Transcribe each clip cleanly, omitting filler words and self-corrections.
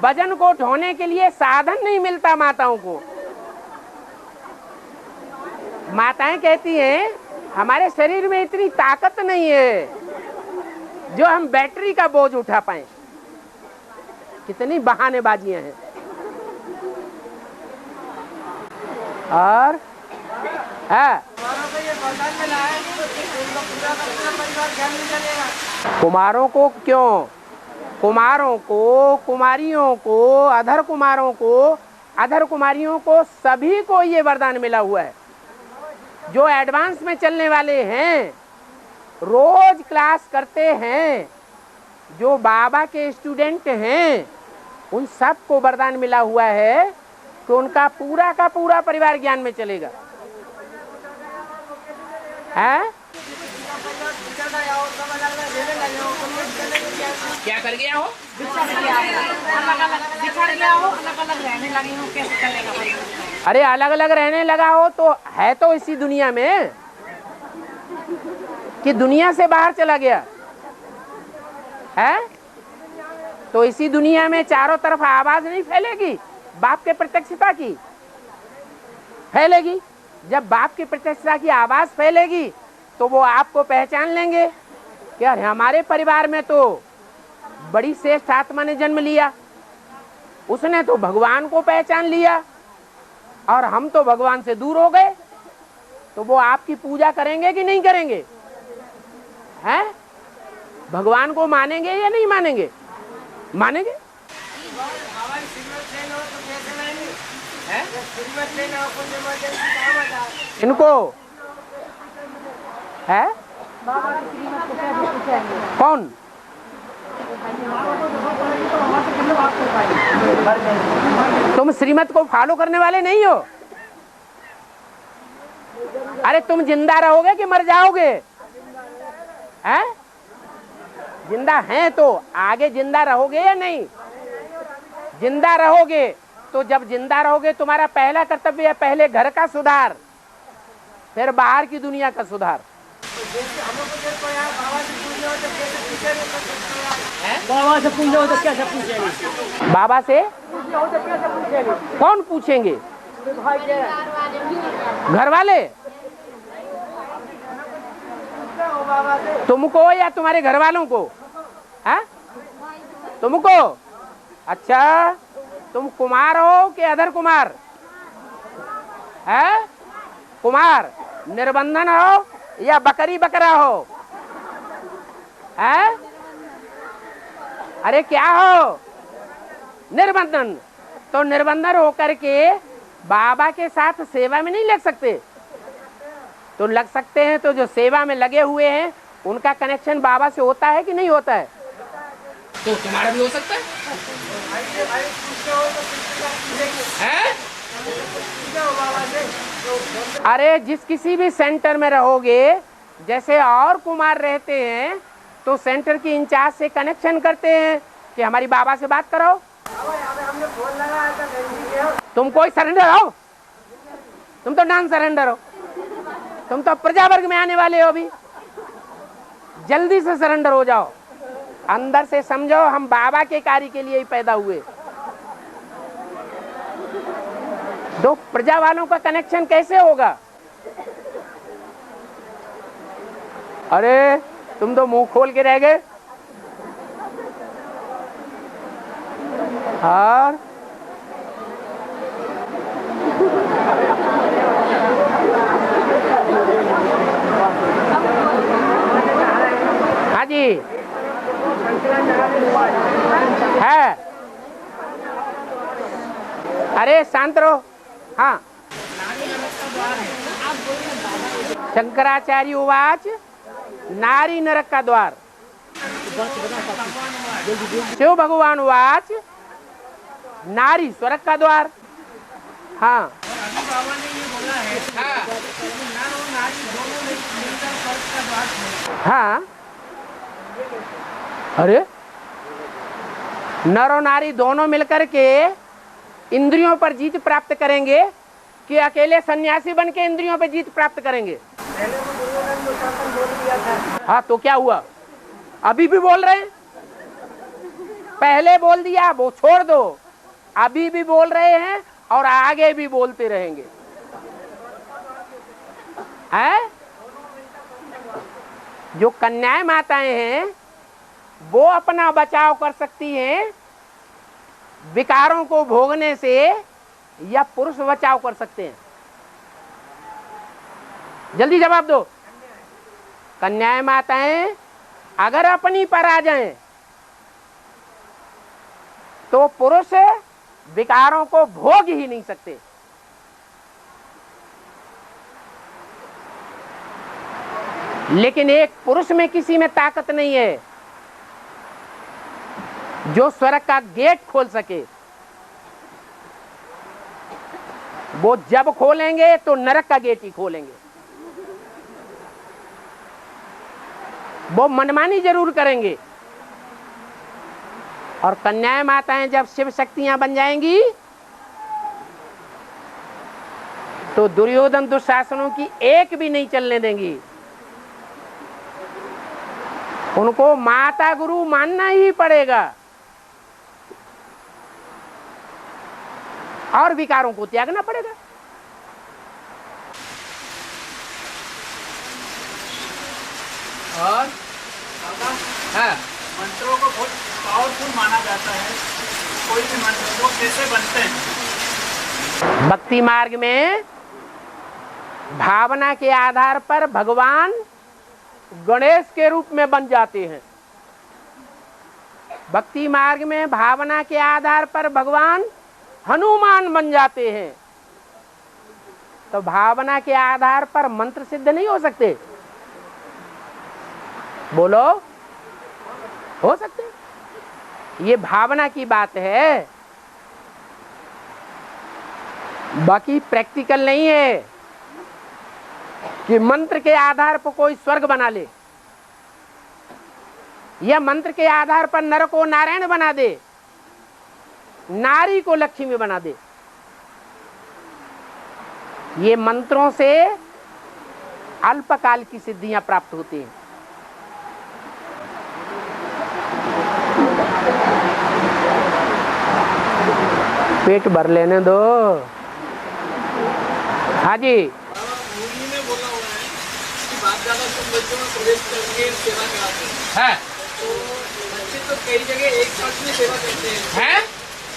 वजन को ढोने के लिए साधन नहीं मिलता माताओं को। माताएं कहती हैं हमारे शरीर में इतनी ताकत नहीं है जो हम बैटरी का बोझ उठा पाए। कितनी बहानेबाजियां हैं। और है कुमारों को क्यों, कुमारों को, कुमारियों को, अधर कुमारों को, अधर कुमारियों को, सभी को ये वरदान मिला हुआ है। जो एडवांस में चलने वाले हैं, रोज क्लास करते हैं, जो बाबा के स्टूडेंट हैं, उन सबको वरदान मिला हुआ है कि उनका पूरा का पूरा परिवार ज्ञान में चलेगा। है क्या कर गया हो? बिछड़ गया हो, अलग अलग रहने लगी हो, कैसे चलेगा? अरे अलग अलग रहने लगा हो तो है तो इसी दुनिया में कि दुनिया से बाहर चला गया है। तो इसी दुनिया में चारों तरफ आवाज नहीं फैलेगी बाप के प्रत्यक्षता की? फैलेगी। जब बाप की प्रत्यक्षता की आवाज फैलेगी तो वो आपको पहचान लेंगे कि यार हमारे परिवार में तो बड़ी श्रेष्ठ आत्मा ने जन्म लिया, उसने तो भगवान को पहचान लिया और हम तो भगवान से दूर हो गए। तो वो आपकी पूजा करेंगे कि नहीं करेंगे? हैं? भगवान को मानेंगे या नहीं मानेंगे? मानेंगे। इनको है कौन? तुम श्रीमत को फॉलो करने वाले नहीं हो। अरे तुम जिंदा रहोगे कि मर जाओगे? हैं? जिंदा हैं तो आगे जिंदा रहोगे या नहीं? जिंदा रहोगे तो जब जिंदा रहोगे तुम्हारा पहला कर्तव्य है पहले घर का सुधार, फिर बाहर की दुनिया का सुधार। बाबा से पूछो तो कैसे पूछेंगे? बाबा से कौन पूछेंगे? घर वाले? तुमको या तुम्हारे घर वालों को? है तुमको? अच्छा, तुम कुमार हो कि अधर कुमार? है कुमार निर्बंधन हो या बकरी बकरा हो? है? अरे क्या हो? निर्बंधन। तो निर्बंधन होकर के बाबा के साथ सेवा में नहीं लग सकते? तो लग सकते हैं। तो जो सेवा में लगे हुए हैं उनका कनेक्शन बाबा से होता है कि नहीं होता है? तो तुम्हारा भी हो सकता है? अरे जिस किसी भी सेंटर में रहोगे, जैसे और कुमार रहते हैं तो सेंटर की इंचार्ज से कनेक्शन करते हैं कि हमारी बाबा से बात करो। तुम कोई सरेंडर हो? तुम तो नॉन सरेंडर हो। तुम तो प्रजा वर्ग में आने वाले हो। अभी जल्दी से सरेंडर हो जाओ। अंदर से समझो हम बाबा के कार्य के लिए ही पैदा हुए। दो प्रजा वालों का कनेक्शन कैसे होगा? अरे तुम तो मुंह खोल के रह गए। और हाँ जी है। अरे शांत रहो। हाँ, शंकराचार्य उवाच नारी नरक का द्वार। शिव भगवान उवाच नारी स्वर्ग का द्वार। हाँ बाबा ने ये बोला है नर और नारी दोनों मिलकर स्वर्ग का द्वार खोले। हाँ। अरे नर और नारी दोनों मिलकर के इंद्रियों पर जीत प्राप्त करेंगे कि अकेले सन्यासी बन के इंद्रियों पर जीत प्राप्त करेंगे? पहले वो दुर्योधन को शासन बोल दिया था। हाँ तो क्या हुआ? अभी भी बोल रहे हैं। पहले बोल दिया वो छोड़ दो, अभी भी बोल रहे हैं और आगे भी बोलते रहेंगे। है जो कन्याएं माताएं हैं वो अपना बचाव कर सकती हैं विकारों को भोगने से, या पुरुष बचाव कर सकते हैं? जल्दी जवाब दो। कन्याएं माताएं अगर अपनी पर आ जाएं तो पुरुष विकारों को भोग ही नहीं सकते। लेकिन एक पुरुष में किसी में ताकत नहीं है जो स्वर्ग का गेट खोल सके। वो जब खोलेंगे तो नरक का गेट ही खोलेंगे। वो मनमानी जरूर करेंगे। और कन्याएं माताएं जब शिव शक्तियां बन जाएंगी तो दुर्योधन दुशासनों की एक भी नहीं चलने देंगी। उनको माता गुरु मानना ही पड़ेगा और विकारों को त्यागना पड़ेगा। और हाँ, मंत्रों को बहुत पावरफुल माना जाता है। कोई भी मंत्र वो कैसे बनते हैं? भक्ति मार्ग में भावना के आधार पर भगवान गणेश के रूप में बन जाते हैं। भक्ति मार्ग में भावना के आधार पर भगवान हनुमान बन जाते हैं। तो भावना के आधार पर मंत्र सिद्ध नहीं हो सकते? बोलो, हो सकते? ये भावना की बात है, बाकी प्रैक्टिकल नहीं है कि मंत्र के आधार पर कोई स्वर्ग बना ले या मंत्र के आधार पर नर को नारायण बना दे, नारी को लक्ष्मी बना दे। ये मंत्रों से अल्पकाल की सिद्धियां प्राप्त होती हैं। पेट भर लेने दो। हाँ जी, मूवी में बोला हुआ है कि बाप दादा सब बच्चों में प्रवेश करके सेवा कराते हैं। है? तो बच्चे तो कई जगह एक साथ में सेवा करते हैं। है?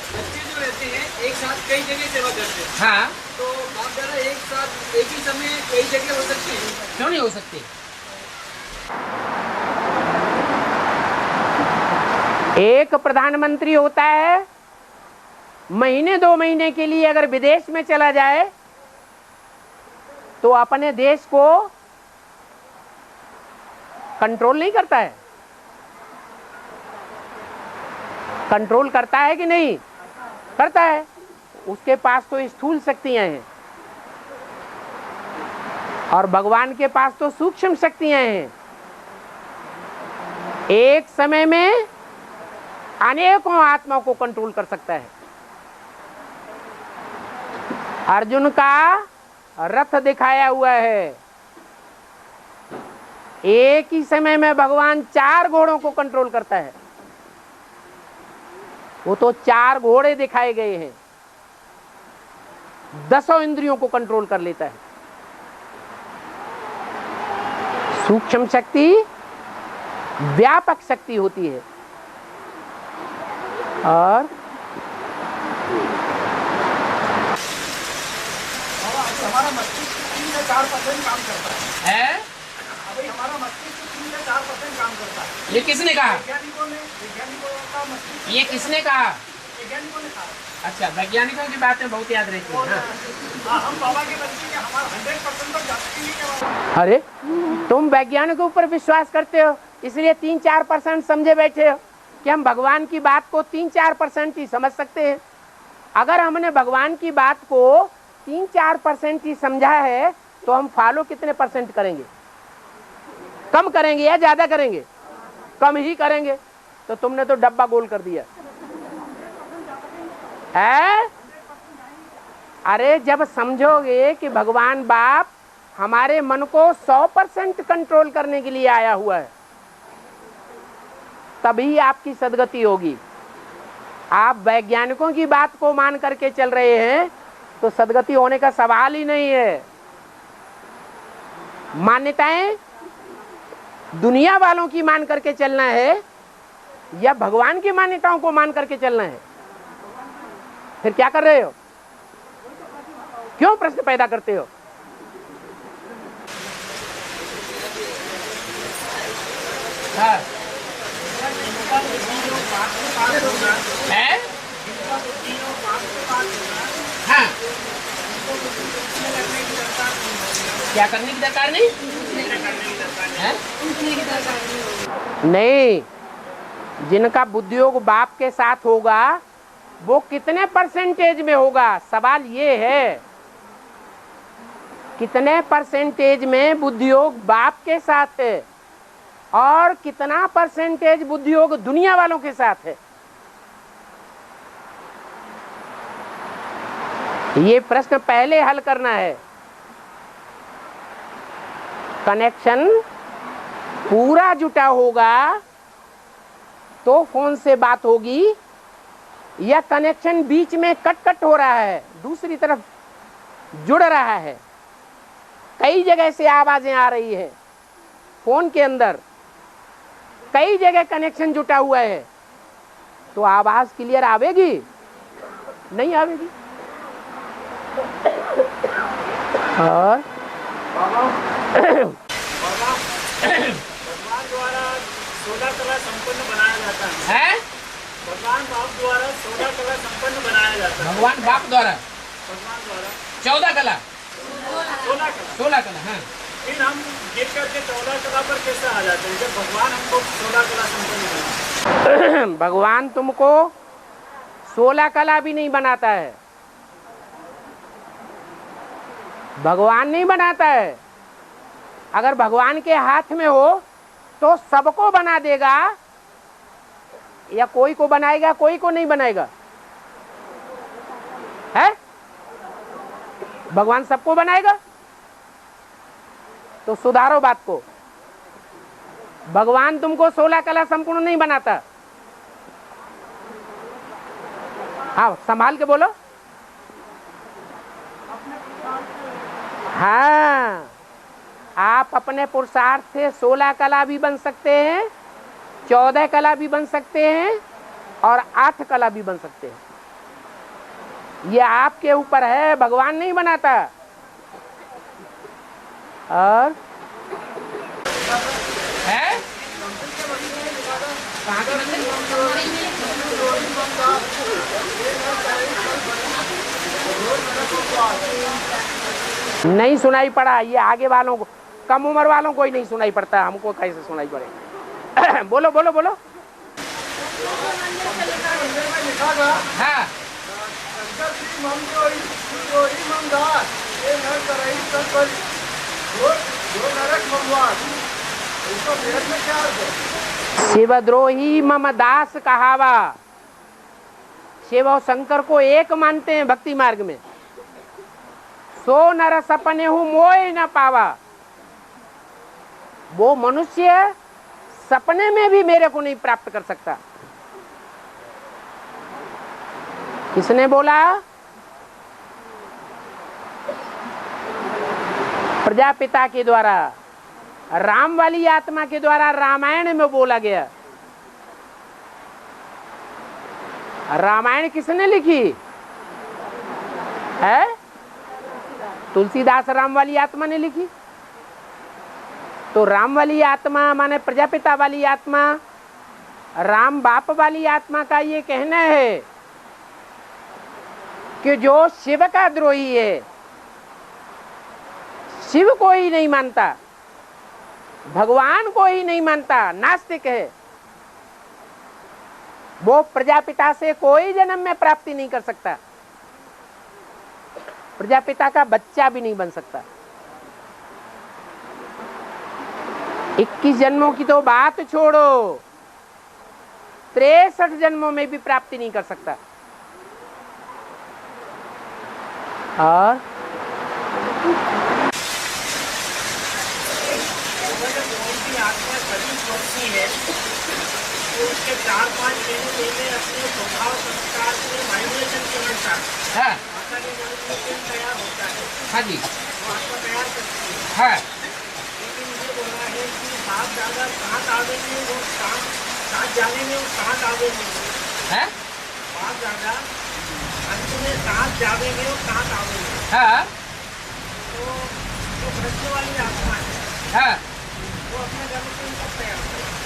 बच्चे जो रहते हैं एक साथ कई जगह सेवा करते हैं। हाँ, तो बाप दादा एक साथ एक ही समय कई जगह हो सकते हैं? क्यों नहीं हो सकते? एक प्रधानमंत्री होता है, महीने 2 महीने के लिए अगर विदेश में चला जाए तो अपने देश को कंट्रोल नहीं करता है। कंट्रोल करता है कि नहीं करता है? उसके पास तो स्थूल शक्तियां हैं और भगवान के पास तो सूक्ष्म शक्तियां हैं। एक समय में अनेकों आत्माओं को कंट्रोल कर सकता है। अर्जुन का रथ दिखाया हुआ है, एक ही समय में भगवान 4 घोड़ों को कंट्रोल करता है। वो तो 4 घोड़े दिखाए गए हैं, 10 इंद्रियों को कंट्रोल कर लेता है। सूक्ष्म शक्ति व्यापक शक्ति होती है। और हमारा मस्तिष्क 3 से 4% काम करता है। अभी हमारा मस्तिष्क 3 से 4% काम करता है। ये किसने कहा? वैज्ञानिकों का मस्तिष्क, ये किसने कहा? वैज्ञानिकों ने कहा। अच्छा, वैज्ञानिकों की बातें बहुत याद रहती हैं। हाँ। हम बाबा के बच्चे के हमारा 100% तो जाती नहीं है। अरे तुम वैज्ञानिकों पर विश्वास करते हो, इसलिए 3-4% समझे बैठे हो कि हम भगवान की बात को 3-4% ही समझ सकते हैं। अगर हमने भगवान की बात को 3-4% ही समझा है तो हम फॉलो कितने % करेंगे? कम करेंगे या ज्यादा करेंगे? कम ही करेंगे। तो तुमने तो डब्बा गोल कर दिया है। अरे जब समझोगे कि भगवान बाप हमारे मन को 100% कंट्रोल करने के लिए आया हुआ है, तभी आपकी सदगति होगी। आप वैज्ञानिकों की बात को मान करके चल रहे हैं तो सदगति होने का सवाल ही नहीं है। मान्यताएं दुनिया वालों की मान करके चलना है या भगवान की मान्यताओं को मान करके चलना है? फिर क्या कर रहे हो? क्यों प्रश्न पैदा करते हो? हाँ। है? हाँ। क्या करने की दरकार नहीं? नहीं, जिनका बुद्धियोग बाप के साथ होगा वो कितने परसेंटेज में होगा? सवाल ये है कितने परसेंटेज में बुद्धियोग बाप के साथ है और कितना परसेंटेज बुद्धियोग दुनिया वालों के साथ है? ये प्रश्न पहले हल करना है। कनेक्शन पूरा जुटा होगा तो फोन से बात होगी, या कनेक्शन बीच में कट कट हो रहा है, दूसरी तरफ जुड़ रहा है, कई जगह से आवाजें आ रही है, फोन के अंदर कई जगह कनेक्शन जुटा हुआ है, तो आवाज क्लियर आवेगी? नहीं आवेगी। और भगवान द्वारा 16 कला संपन्न बनाया जाता है। भगवान बाप द्वारा 16 कला संपन्न बनाया जाता है। भगवान बाप द्वारा भगवान द्वारा 14 कला 16 कला। हाँ, फिर हम गिर करके 14 कला पर कैसे आ जाते हैं जब भगवान हमको 16 कला संपन्न बनाया? भगवान तुमको 16 कला भी नहीं बनाता है। भगवान नहीं बनाता है। अगर भगवान के हाथ में हो तो सबको बना देगा, या कोई को बनाएगा कोई को नहीं बनाएगा? है? भगवान सबको बनाएगा। तो सुधारो बात को। भगवान तुमको 16 कला संपूर्ण नहीं बनाता। हाँ, संभाल के बोलो। हाँ, आप अपने पुरुषार्थ से 16 कला भी बन सकते हैं, 14 कला भी बन सकते हैं और 8 कला भी बन सकते हैं। ये आपके ऊपर है, भगवान नहीं बनाता। और है नहीं सुनाई पड़ा। ये आगे वालों को, कम उम्र वालों को ही नहीं सुनाई पड़ता, हमको कैसे सुनाई पड़े? बोलो बोलो बोलो। हाँ, शिवद्रोही मम दास कहावा। शिव और शंकर को एक मानते हैं भक्ति मार्ग में। सो नर सपने हूं मोय न पावा। वो मनुष्य सपने में भी मेरे को नहीं प्राप्त कर सकता। किसने बोला? प्रजापिता के द्वारा, राम वाली आत्मा के द्वारा रामायण में बोला गया। रामायण किसने लिखी है? तुलसीदास राम वाली आत्मा ने लिखी। तो राम वाली आत्मा माने प्रजापिता वाली आत्मा, राम बाप वाली आत्मा का ये कहना है कि जो शिव का द्रोही है, शिव को ही नहीं मानता, भगवान को ही नहीं मानता, नास्तिक है, वो प्रजापिता से कोई जन्म में प्राप्ति नहीं कर सकता, प्रजापिता का बच्चा भी नहीं बन सकता। 21 जन्मों की तो बात छोड़ो, 63 जन्मों में भी प्राप्ति नहीं कर सकता। और अगर कोई भी आत्मा शरीर छोड़ती है तो उसके 4-5 महीने अपने स्वभाव संस्कार से वाइब्रेशन के अनुसार हाँ माता के जन्म में तैयार होता है। हाँ जी वो आत्मा तैयार करती है। हाँ लेकिन ये बोला है कि बाप दादा कहाँ डालेंगे वो कहाँ जानेंगे वो कहाँ डालेंगे है बाप दादा अंत में कहाँ जावेंगे वो कहाँ डालेंगे। हाँ तो जो भ्रष्ट वाली आत्मा है हाँ वो अपने जन्म से कब तैयार करेगी।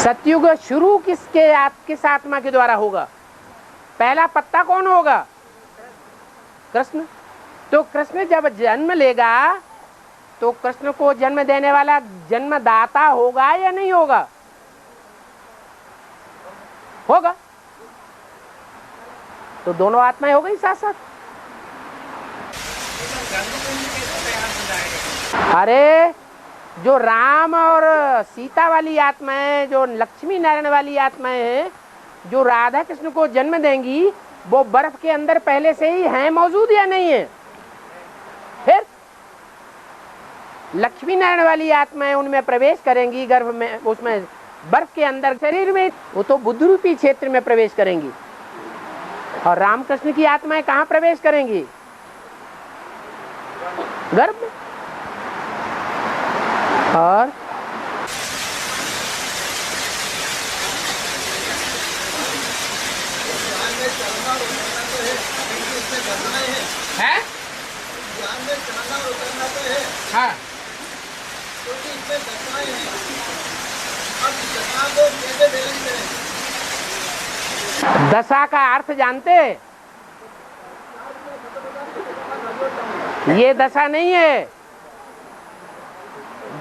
सतयुग शुरू किस आत्मा के द्वारा होगा? पहला पत्ता कौन होगा? कृष्ण। तो कृष्ण जब जन्म लेगा तो कृष्ण को जन्म देने वाला जन्मदाता होगा या नहीं होगा? होगा। तो दोनों आत्माएं हो गई साथ साथ। अरे जो राम और सीता वाली आत्माएं, जो लक्ष्मी नारायण वाली आत्माएं हैं, जो राधा कृष्ण को जन्म देंगी, वो बर्फ के अंदर पहले से ही हैं मौजूद या नहीं है? फिर लक्ष्मी नारायण वाली आत्माएं उनमें प्रवेश करेंगी गर्भ में, उसमें बर्फ के अंदर शरीर में, वो तो बुद्ध रूपी क्षेत्र में प्रवेश करेंगी। और रामकृष्ण की आत्माएं कहाँ प्रवेश करेंगी? गर्भ में। और है हाँ दशा का अर्थ जानते? ये दशा नहीं है,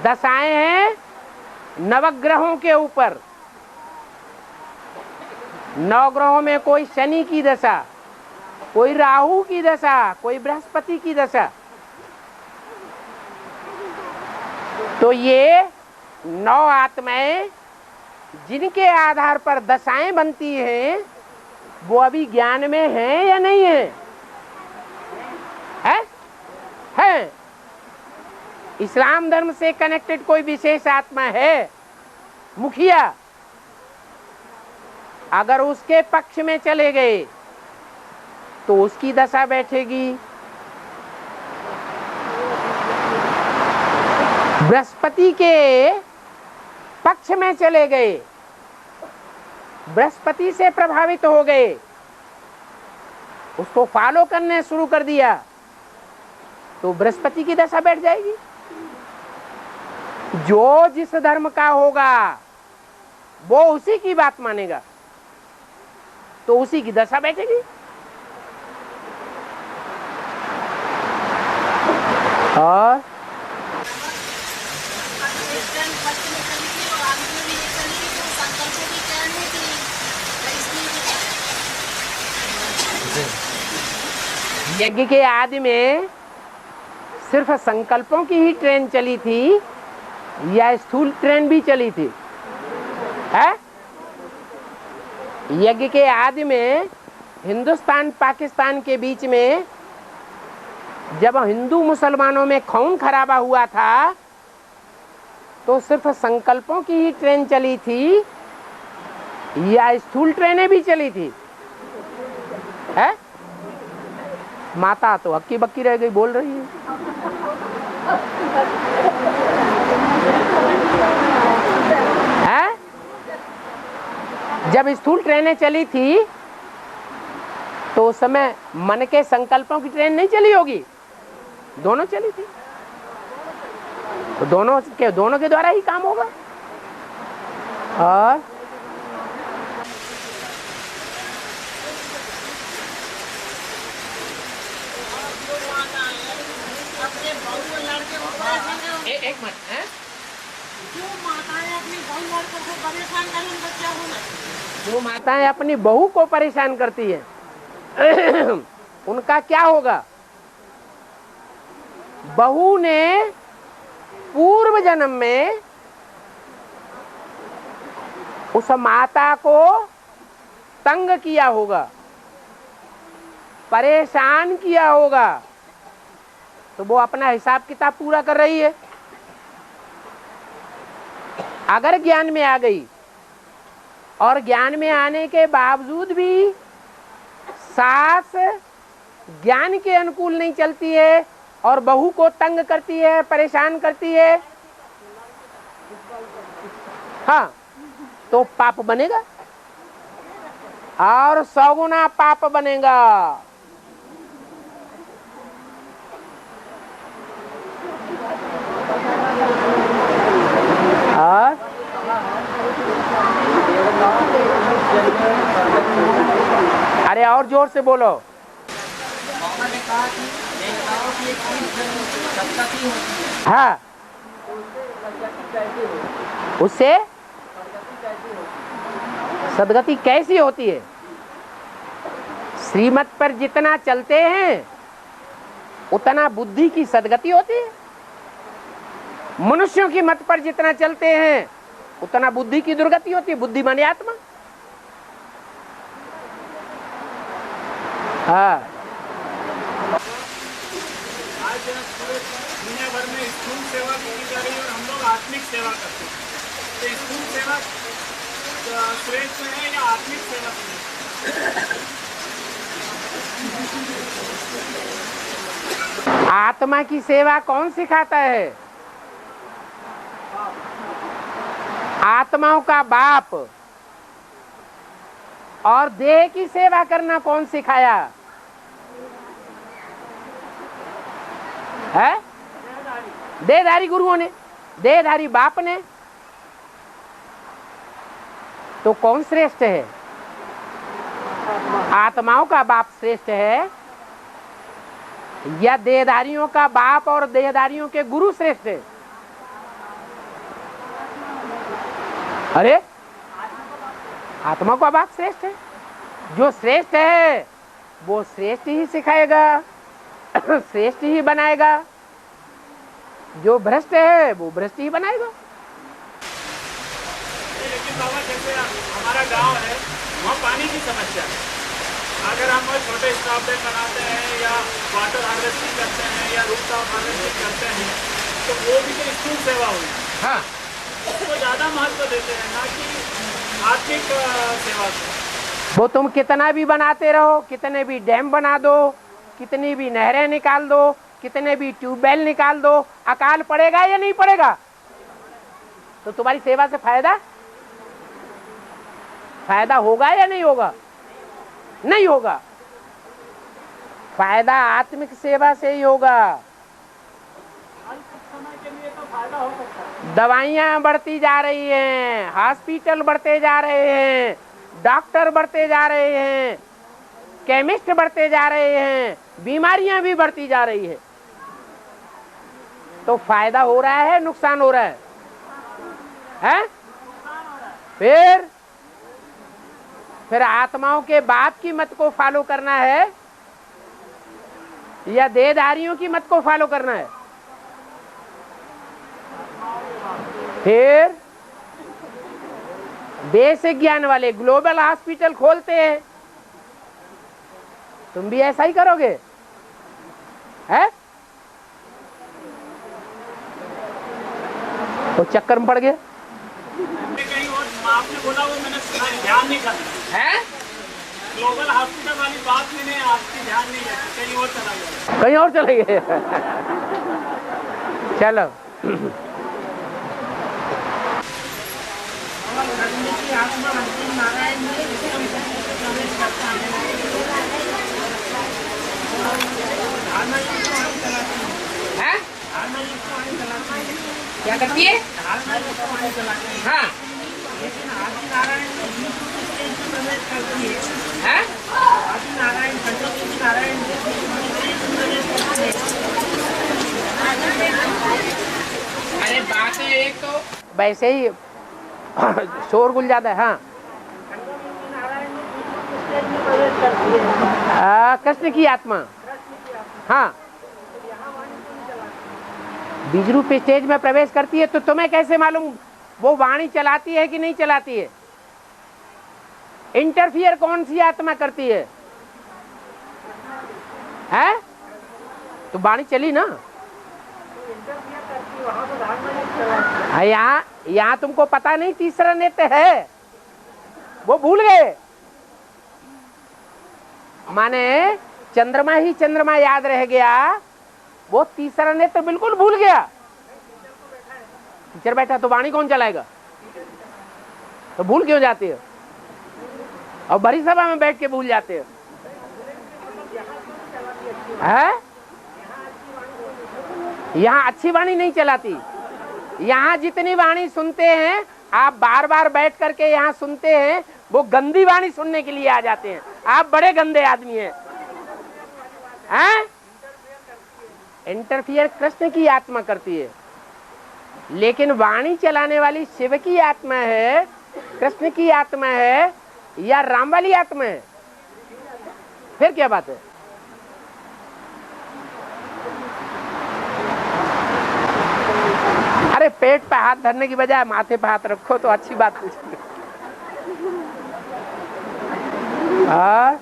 दशाएं हैं नवग्रहों के ऊपर। नवग्रहों में कोई शनि की दशा, कोई राहु की दशा, कोई बृहस्पति की दशा। तो ये 9 आत्माएं जिनके आधार पर दशाएं बनती हैं, वो अभी ज्ञान में हैं या नहीं है? है। इस्लाम धर्म से कनेक्टेड कोई विशेष आत्मा है, मुखिया, अगर उसके पक्ष में चले गए तो उसकी दशा बैठेगी। बृहस्पति के पक्ष में चले गए, बृहस्पति से प्रभावित हो गए, उसको फॉलो करने शुरू कर दिया, तो बृहस्पति की दशा बैठ जाएगी। जो जिस धर्म का होगा वो उसी की बात मानेगा, तो उसी की दशा बैठेगी। और यज्ञ के आदि में सिर्फ संकल्पों की ही ट्रेन चली थी या स्थूल ट्रेन भी चली थी? है? यज्ञ के आदि में हिंदुस्तान पाकिस्तान के बीच में जब हिंदू मुसलमानों में खून खराबा हुआ था, तो सिर्फ संकल्पों की ही ट्रेन चली थी या स्थूल ट्रेनें भी चली थी? है? माता तो हक्की बक्की रह गई, बोल रही है। है? जब स्थूल ट्रेनें चली थी तो उस समय मन के संकल्पों की ट्रेन नहीं चली होगी, दोनों चली थी। तो दोनों के द्वारा ही काम होगा। और एक मिनट है, जो माताएं अपनी बहू लड़कों को परेशान करें, उनका क्या होना? जो माताएं अपनी बहू को परेशान करती हैं उनका क्या होगा? बहू ने पूर्व जन्म में उस माता को तंग किया होगा, परेशान किया होगा, तो वो अपना हिसाब किताब पूरा कर रही है। अगर ज्ञान में आ गई और ज्ञान में आने के बावजूद भी सास ज्ञान के अनुकूल नहीं चलती है और बहू को तंग करती है, परेशान करती है, हाँ, तो पाप बनेगा और 100 गुना पाप बनेगा। और अरे और जोर से बोलो। हाँ, उससे सदगति कैसी होती है? श्रीमत पर जितना चलते हैं उतना बुद्धि की सदगति होती है। मनुष्यों की मत पर जितना चलते हैं उतना बुद्धि की दुर्गति होती है। बुद्धि माने आत्मा। हाँ, आज पूरे दुनिया भर में स्थूल सेवा की जा रही है और हम लोग आत्मिक सेवा करते हैं। तो स्थूल सेवा श्रेष्ठ है या आत्मिक सेवा श्रेष्ठ? आत्मा की सेवा कौन सिखाता है? आत्माओं का बाप। और देह की सेवा करना कौन सिखाया है? देहधारी गुरुओं ने, देहधारी बाप ने। तो कौन श्रेष्ठ है? आत्माओं का बाप श्रेष्ठ है या देहधारियों का बाप और देहधारियों के गुरु श्रेष्ठ है? अरे आत्मा का बाप श्रेष्ठ है। जो श्रेष्ठ है वो श्रेष्ठ ही सिखाएगा, श्रेष्ठ ही बनाएगा। जो भ्रष्ट है वो भ्रष्ट ही बनाएगा। लेकिन बाबा जैसे हमारा गांव है वहाँ पानी की समस्या है। अगर हम छोटे स्टॉप डैम बनाते हैं या वाटर हार्वेस्टिंग करते हैं या रूफ टॉप हार्वेस्टिंग करते हैं तो वो भी तो स्थूल सेवा हुई। हाँ, उसको ज़्यादा महत्व देते हैं ना कि आर्थिक सेवा को। वो तुम कितना भी बनाते रहो, कितने भी डैम बना दो, कितनी भी नहरें निकाल दो, कितने भी ट्यूबवेल निकाल दो, अकाल पड़ेगा या नहीं पड़ेगा? तो तुम्हारी सेवा से फायदा होगा या नहीं होगा? नहीं होगा। फायदा आत्मिक सेवा से ही होगा। दवाइयाँ बढ़ती जा रही हैं, हॉस्पिटल बढ़ते जा रहे हैं, डॉक्टर बढ़ते जा रहे हैं, केमिस्ट बढ़ते जा रहे हैं, बीमारियां भी बढ़ती जा रही है। तो फायदा हो रहा है, नुकसान हो रहा है? हैं? फिर आत्माओं के बाप की मत को फॉलो करना है या देहधारियों की मत को फॉलो करना है? फिर बेसिक ज्ञान वाले ग्लोबल हॉस्पिटल खोलते हैं, तुम भी ऐसा ही करोगे? है? तो चक्कर में पड़ गए। कहीं और आपने बोला वो मैंने सुना, ध्यान नहीं करना है? ग्लोबल हॉस्पिटल वाली बात मैंने आपकी ध्यान नहीं रखी, कहीं और चला गया। कहीं और चले गए। चलो है? क्या करती है? हाँ, है? अरे बात है एक तो वैसे ही शोरगुल ज्यादा है। हाँ, कृष्ण की आत्मा। हाँ, बीज रूप स्टेज में प्रवेश करती है तो तुम्हें कैसे मालूम वो वाणी चलाती है कि नहीं चलाती है? इंटरफियर कौन सी आत्मा करती है? तो वाणी चली ना। यहाँ तुमको पता नहीं तीसरा नेत्र है, वो भूल गए। माने चंद्रमा ही चंद्रमा याद रह गया, वो तीसरा नेत्र बिल्कुल भूल गया। टीचर बैठा तो वाणी कौन चलाएगा? तो भूल क्यों जाते हो? और बड़ी सभा में बैठ के भूल जाते हो है? यहाँ अच्छी वाणी नहीं चलाती। यहाँ जितनी वाणी सुनते हैं, आप बार बार बैठ करके यहाँ सुनते हैं, वो गंदी वाणी सुनने के लिए आ जाते हैं। आप बड़े गंदे आदमी हैं। इंटरफियर कृष्ण की आत्मा करती है, लेकिन वाणी चलाने वाली शिव की आत्मा है, कृष्ण की आत्मा है या राम वाली आत्मा है? फिर क्या बात है? अरे पेट पे हाथ धरने की बजाय माथे पे हाथ रखो तो अच्छी बात पूछी। हाँ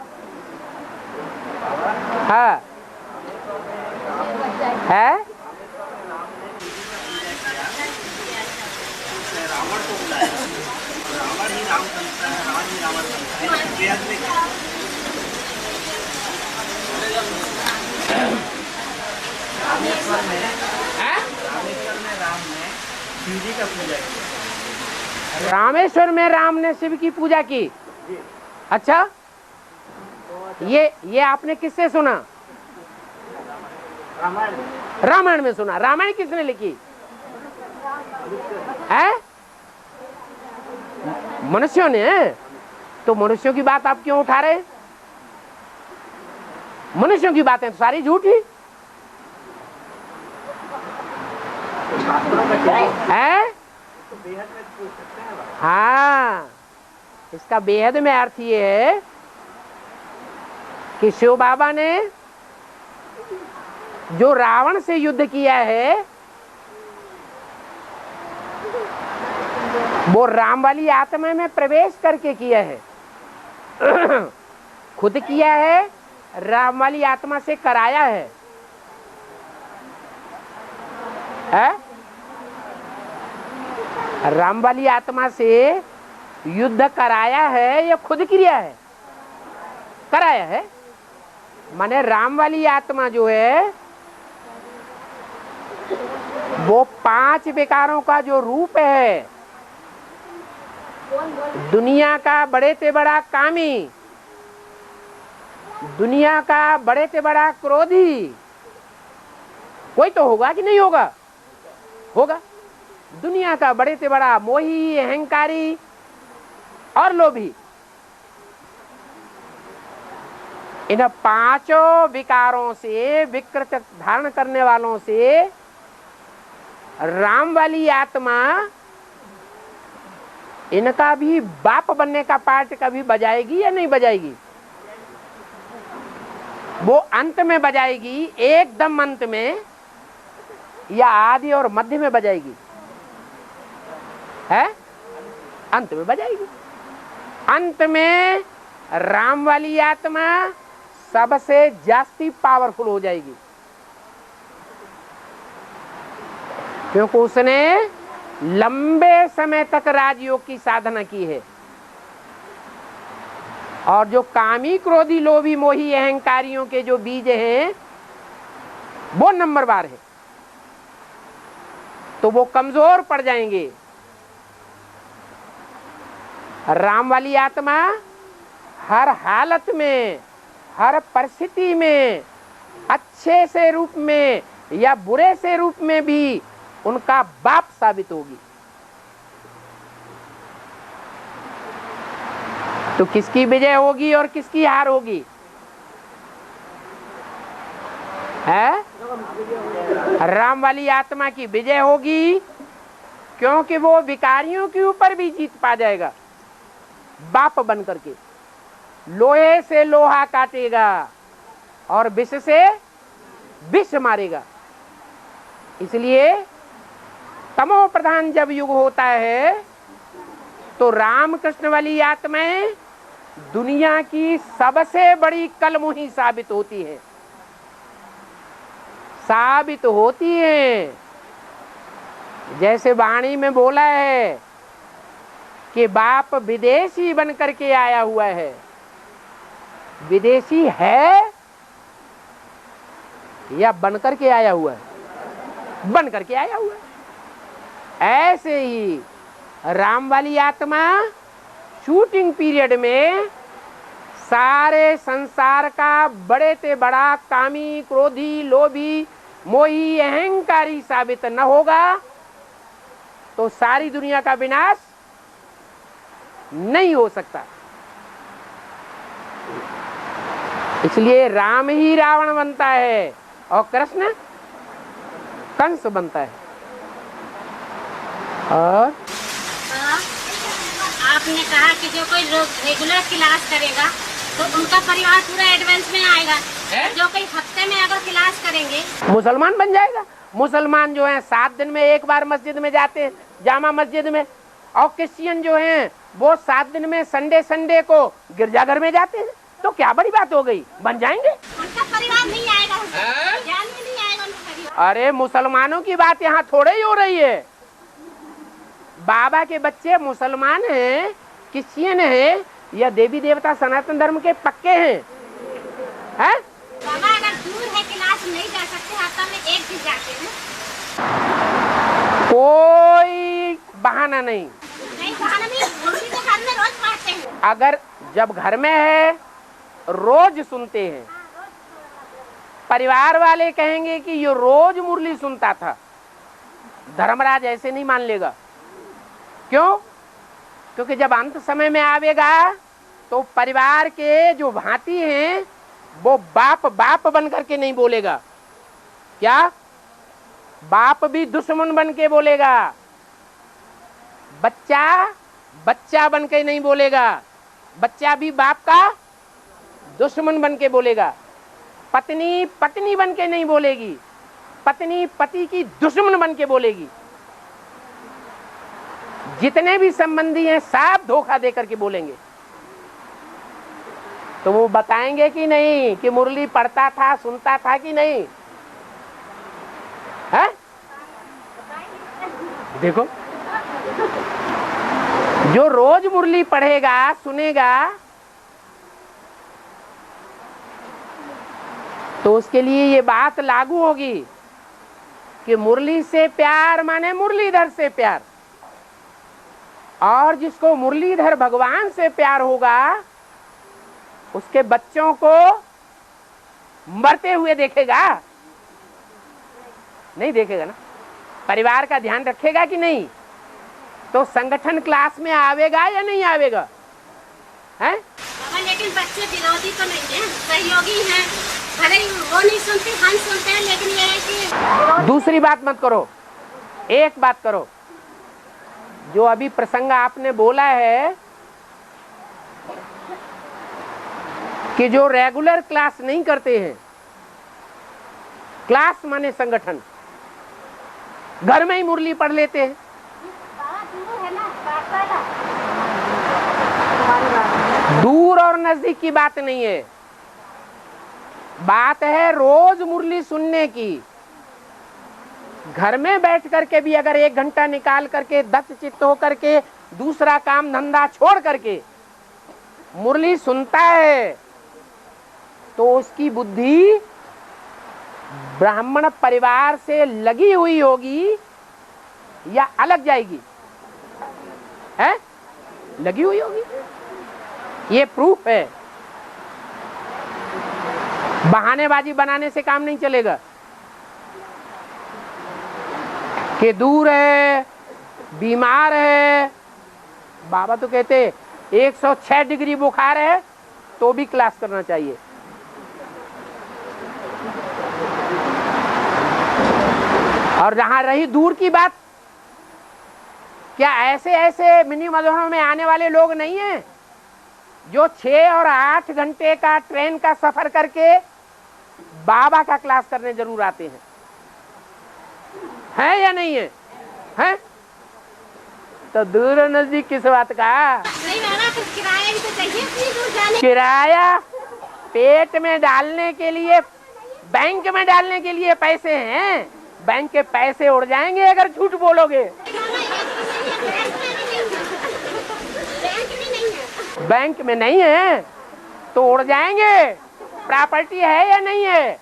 हाँ है। रावण को बुलाया, रावण ही राम बनता है, राम ही रावण बनता है। बेहद में रामेश्वर में राम ने शिव जी का पूजा किया। रामेश्वर में राम ने शिव की पूजा की। अच्छा, ये आपने किससे सुना? रामायण में सुना। रामायण किसने लिखी है? मनुष्यों ने। तो मनुष्यों की बात आप क्यों उठा रहे? मनुष्यों की बातें तो सारी झूठी है। हाँ, इसका बेहद में अर्थ ये है कि शिव बाबा ने जो रावण से युद्ध किया है, वो राम वाली आत्मा में प्रवेश करके किया है। खुद किया है, राम वाली आत्मा से कराया है। राम वाली आत्मा से युद्ध कराया है या खुद किया है? कराया है। माने राम वाली आत्मा जो है, वो 5 विकारों का जो रूप है, दुनिया का बड़े से बड़ा कामी, दुनिया का बड़े से बड़ा क्रोधी, कोई तो होगा कि नहीं होगा? होगा। दुनिया का बड़े से बड़ा मोही, अहंकारी और लोभी। इन 5 विकारों से विकृत धारण करने वालों से राम वाली आत्मा इनका भी बाप बनने का पार्ट कभी बजाएगी या नहीं बजाएगी? वो अंत में बजाएगी, एकदम अंत में, या आदि और मध्य में बजाएगी? है? अंत में बजाएगी। अंत में राम वाली आत्मा सबसे जास्ती पावरफुल हो जाएगी, क्योंकि उसने लंबे समय तक राजयोग की साधना की है। और जो कामी, क्रोधी, लोभी, मोही, अहंकारियों के जो बीज हैं, वो नंबरवार है, तो वो कमजोर पड़ जाएंगे। राम वाली आत्मा हर हालत में, हर परिस्थिति में, अच्छे से रूप में या बुरे से रूप में भी उनका बाप साबित होगी। तो किसकी विजय होगी और किसकी हार होगी? है? राम वाली आत्मा की विजय होगी, क्योंकि वो विकारियों के ऊपर भी जीत पा जाएगा। बाप बन करके लोहे से लोहा काटेगा और विष से विष मारेगा। इसलिए तमो प्रधान जब युग होता है, तो रामकृष्ण वाली आत्माएं दुनिया की सबसे बड़ी कलमुही साबित होती है, साबित होती है। जैसे वाणी में बोला है कि बाप विदेशी बन करके आया हुआ है, विदेशी है या बन करके आया हुआ है? बन करके आया हुआ है। ऐसे ही राम वाली आत्मा शूटिंग पीरियड में सारे संसार का बड़े से बड़ा कामी, क्रोधी, लोभी, मोही, अहंकारी साबित न होगा तो सारी दुनिया का विनाश नहीं हो सकता। इसलिए राम ही रावण बनता है और कृष्ण कंस बनता है। और आपने कहा कि जो कोई रेगुलर क्लास करेगा तो उनका परिवार पूरा एडवांस में आएगा, जो कोई हफ्ते में अगर क्लास करेंगे मुसलमान बन जाएगा। मुसलमान जो हैं 7 दिन में एक बार मस्जिद में जाते हैं, जामा मस्जिद में, और क्रिश्चियन जो हैं वो 7 दिन में संडे को गिरजाघर में जाते हैं। तो क्या बड़ी बात हो गई, बन जाएंगे। उनका परिवार नहीं आएगा, ज्ञान में नहीं आएगा उनका परिवार। अरे मुसलमानों की बात यहाँ थोड़े ही हो रही है। बाबा के बच्चे मुसलमान हैं, क्रिश्चियन हैं या देवी देवता सनातन धर्म के पक्के हैं? बाबा अगर दूर है क्लास नहीं जा सकते, हफ्ता में एक दिन जाते हैं, कोई बहाना नहीं। बहाना नहीं, उसी के घर में रोज पढ़ते हैं। अगर जब घर में है रोज सुनते हैं, परिवार वाले कहेंगे कि ये रोज मुरली सुनता था, धर्मराज ऐसे नहीं मान लेगा। क्यों? क्योंकि जब अंत समय में आवेगा तो परिवार के जो भांति हैं वो बाप बन करके नहीं बोलेगा। क्या? बाप भी दुश्मन बन के बोलेगा, बच्चा बन के नहीं बोलेगा, बच्चा भी बाप का दुश्मन बन के बोलेगा। पत्नी बन के नहीं बोलेगी, पत्नी पति की दुश्मन बन के बोलेगी। जितने भी संबंधी हैं सब धोखा दे करके बोलेंगे। तो वो बताएंगे कि नहीं कि मुरली पढ़ता था, सुनता था कि नहीं? है? देखो, जो रोज मुरली पढ़ेगा, सुनेगा, तो उसके लिए ये बात लागू होगी कि मुरली से प्यार माने मुरलीधर से प्यार, और जिसको मुरलीधर भगवान से प्यार होगा उसके बच्चों को मरते हुए देखेगा? नहीं देखेगा ना। परिवार का ध्यान रखेगा कि नहीं? तो संगठन क्लास में आवेगा या नहीं आवेगा? हैं? लेकिन बच्चे विरोधी तो नहीं है, सहयोगी हैं। भले वो नहीं सुनते, हम सुनते हैं, लेकिन ये है कि दूसरी बात मत करो, एक बात करो। जो अभी प्रसंग आपने बोला है कि जो रेगुलर क्लास नहीं करते हैं, क्लास माने संगठन, घर में ही मुरली पढ़ लेते हैं। दूर और नजदीक की बात नहीं है, बात है रोज मुरली सुनने की। घर में बैठ करके भी अगर 1 घंटा निकाल करके दत्त चित्त हो करके दूसरा काम धंधा छोड़ करके मुरली सुनता है तो उसकी बुद्धि ब्राह्मण परिवार से लगी हुई होगी या अलग जाएगी? है? लगी हुई होगी। ये प्रूफ है। बहानेबाजी बनाने से काम नहीं चलेगा कि दूर है, बीमार है। बाबा तो कहते 106 डिग्री बुखार है तो भी क्लास करना चाहिए। और जहां रही दूर की बात, क्या ऐसे मिनी मधुबन में आने वाले लोग नहीं हैं जो 6 और 8 घंटे का ट्रेन का सफर करके बाबा का क्लास करने जरूर आते हैं? है या नहीं है? हैं? तो दूर और नजदीक किस बात का? नहीं बाबा, कुछ किराया भी तो चाहिए इतनी दूर जाने। किराया पेट में डालने के लिए, बैंक में डालने के लिए पैसे हैं, बैंक के पैसे उड़ जाएंगे अगर झूठ बोलोगे। बैंक में नहीं है तो उड़ जाएंगे। प्रॉपर्टी है या नहीं है?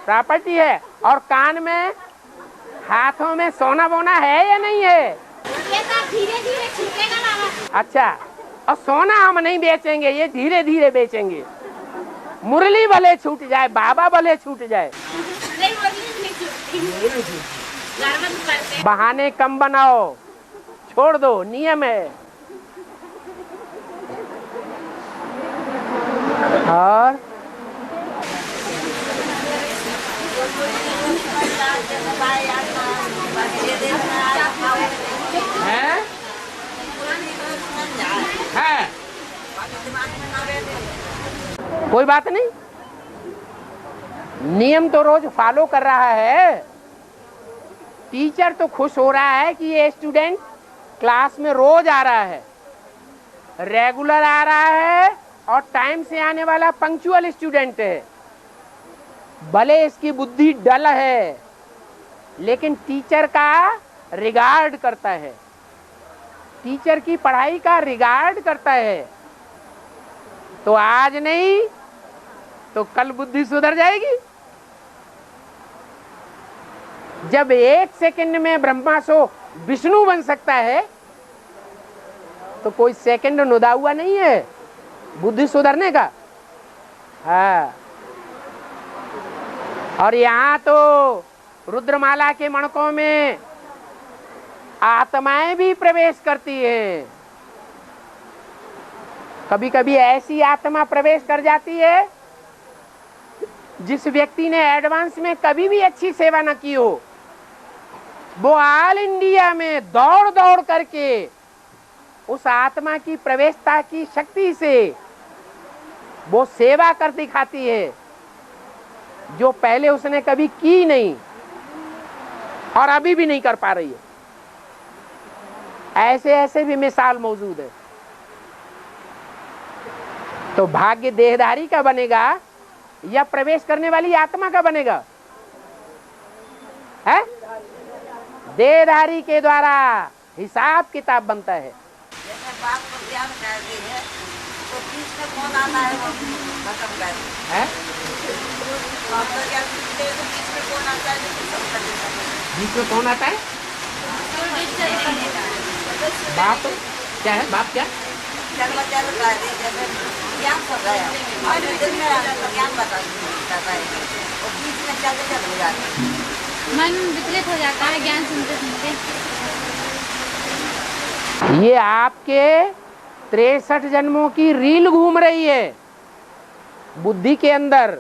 प्रॉपर्टी है। और कान में हाथों में सोना बोना है या नहीं है? धीरे धीरे छूटेगा बाबा। अच्छा, और सोना हम नहीं बेचेंगे, ये धीरे धीरे बेचेंगे। मुरली भले छूट जाए, बाबा भले छूट जाए। बहाने कम बनाओ, छोड़ दो, नियम है। और है कोई बात नहीं, नियम तो रोज फॉलो कर रहा है। टीचर तो खुश हो रहा है कि ये स्टूडेंट क्लास में रोज आ रहा है, रेगुलर आ रहा है और टाइम से आने वाला पंक्चुअल स्टूडेंट है। भले इसकी बुद्धि डल है लेकिन टीचर का रिगार्ड करता है, टीचर की पढ़ाई का रिगार्ड करता है। तो आज नहीं तो कल बुद्धि सुधर जाएगी। जब 1 सेकंड में ब्रह्मा सो विष्णु बन सकता है तो कोई सेकंड नुदा हुआ नहीं है बुद्धि सुधरने का। हाँ, और यहाँ तो रुद्रमाला के मणकों में आत्माएं भी प्रवेश करती हैं। कभी कभी ऐसी आत्मा प्रवेश कर जाती है जिस व्यक्ति ने एडवांस में कभी भी अच्छी सेवा न की हो, वो ऑल इंडिया में दौड़ दौड़ करके उस आत्मा की प्रवेशता की शक्ति से वो सेवा कर दिखाती है जो पहले उसने कभी की नहीं और अभी भी नहीं कर पा रही है। ऐसे ऐसे भी मिसाल मौजूद है। तो भाग्य देहधारी का बनेगा या प्रवेश करने वाली आत्मा का बनेगा? है देहधारी के द्वारा हिसाब किताब बनता है। जैसे बाप को ज्ञान कर दी है तो बीच में कौन आता है वो खत्म कर है? बाप को ज्ञान देते तो बीच में कौन आता है जो खत्म कर देता है? बीच में कौन आता है? बाप। क्या है बाप? क्या चल कर दी जैसे ज्ञान हो गया और दिन में ज्ञान बताता है और बीच में चल हो जाता है, मन विचलित हो जाता है ज्ञान सुनते सुनते। ये आपके 63 जन्मों की रील घूम रही है बुद्धि के अंदर,